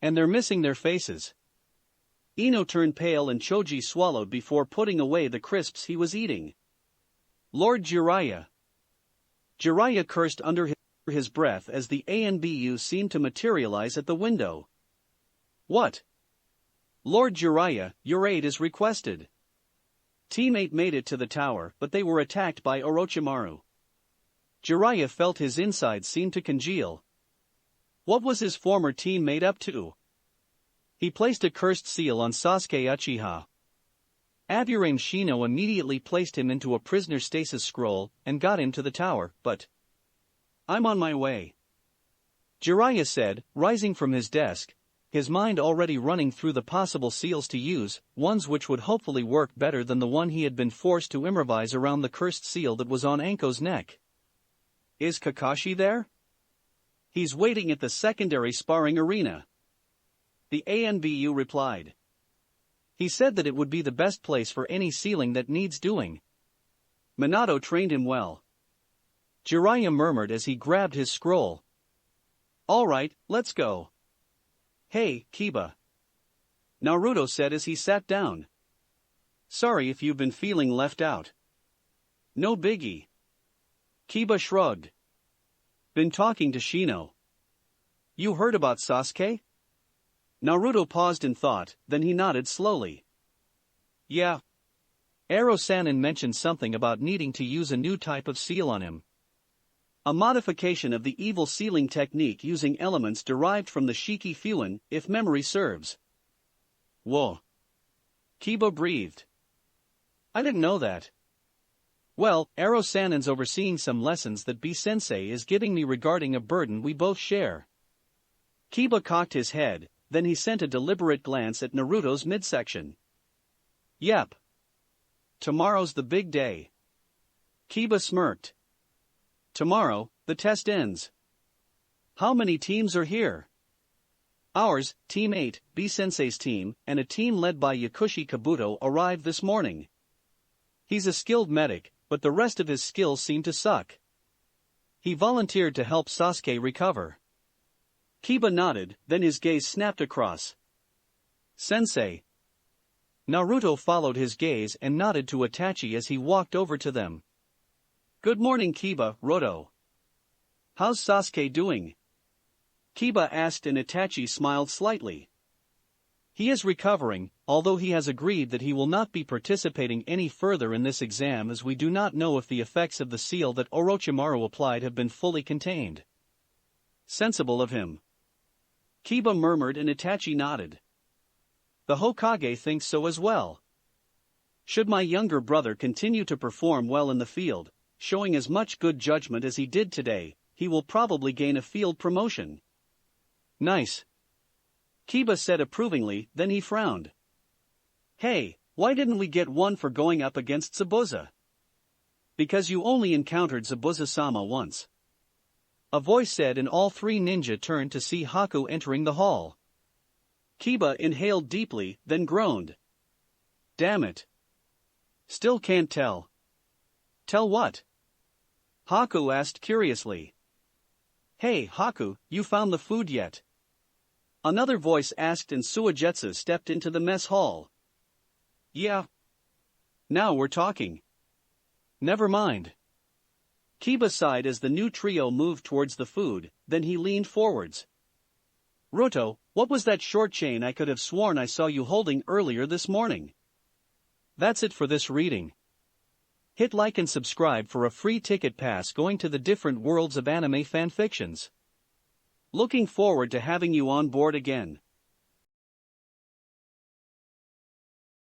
And they're missing their faces. Ino turned pale and Choji swallowed before putting away the crisps he was eating. Lord Jiraiya. Jiraiya cursed under his breath as the ANBU seemed to materialize at the window. What? Lord Jiraiya, your aid is requested. Teammate made it to the tower, but they were attacked by Orochimaru. Jiraiya felt his insides seem to congeal. What was his former teammate up to? He placed a cursed seal on Sasuke Uchiha. Aburame Shino immediately placed him into a prisoner stasis scroll and got him to the tower, but... I'm on my way. Jiraiya said, rising from his desk, his mind already running through the possible seals to use, ones which would hopefully work better than the one he had been forced to improvise around the cursed seal that was on Anko's neck. Is Kakashi there? He's waiting at the secondary sparring arena. The ANBU replied. He said that it would be the best place for any sealing that needs doing. Minato trained him well. Jiraiya murmured as he grabbed his scroll. All right, let's go. Hey, Kiba. Naruto said as he sat down. Sorry if you've been feeling left out. No biggie. Kiba shrugged. Been talking to Shino. You heard about Sasuke? Naruto paused in thought, then he nodded slowly. Yeah. Ero-sanin mentioned something about needing to use a new type of seal on him. A modification of the evil sealing technique using elements derived from the Shiki Fuin, if memory serves. Whoa. Kiba breathed. I didn't know that. Well, Ero-sanin's overseeing some lessons that B-sensei is giving me regarding a burden we both share. Kiba cocked his head, then he sent a deliberate glance at Naruto's midsection. Yep. Tomorrow's the big day. Kiba smirked. Tomorrow, the test ends. How many teams are here? Ours, Team 8, B-sensei's team, and a team led by Yakushi Kabuto arrived this morning. He's a skilled medic, but the rest of his skills seem to suck. He volunteered to help Sasuke recover. Kiba nodded, then his gaze snapped across. Sensei. Naruto followed his gaze and nodded to Itachi as he walked over to them. Good morning Kiba, Roto. How's Sasuke doing? Kiba asked and Itachi smiled slightly. He is recovering, although he has agreed that he will not be participating any further in this exam as we do not know if the effects of the seal that Orochimaru applied have been fully contained. Sensible of him. Kiba murmured and Itachi nodded. The Hokage thinks so as well. Should my younger brother continue to perform well in the field, showing as much good judgment as he did today, he will probably gain a field promotion. Nice. Kiba said approvingly, then he frowned. Hey, why didn't we get one for going up against Zabuza? Because you only encountered Zabuza-sama once. A voice said and all 3 ninja turned to see Haku entering the hall. Kiba inhaled deeply, then groaned. Damn it. Still can't tell. Tell what? Haku asked curiously. Hey Haku, you found the food yet? Another voice asked and Suigetsu stepped into the mess hall. Yeah. Now we're talking. Never mind. Kiba sighed as the new trio moved towards the food, then he leaned forwards. Roto, what was that short chain I could have sworn I saw you holding earlier this morning? That's it for this reading. Hit like and subscribe for a free ticket pass going to the different worlds of anime fanfictions. Looking forward to having you on board again.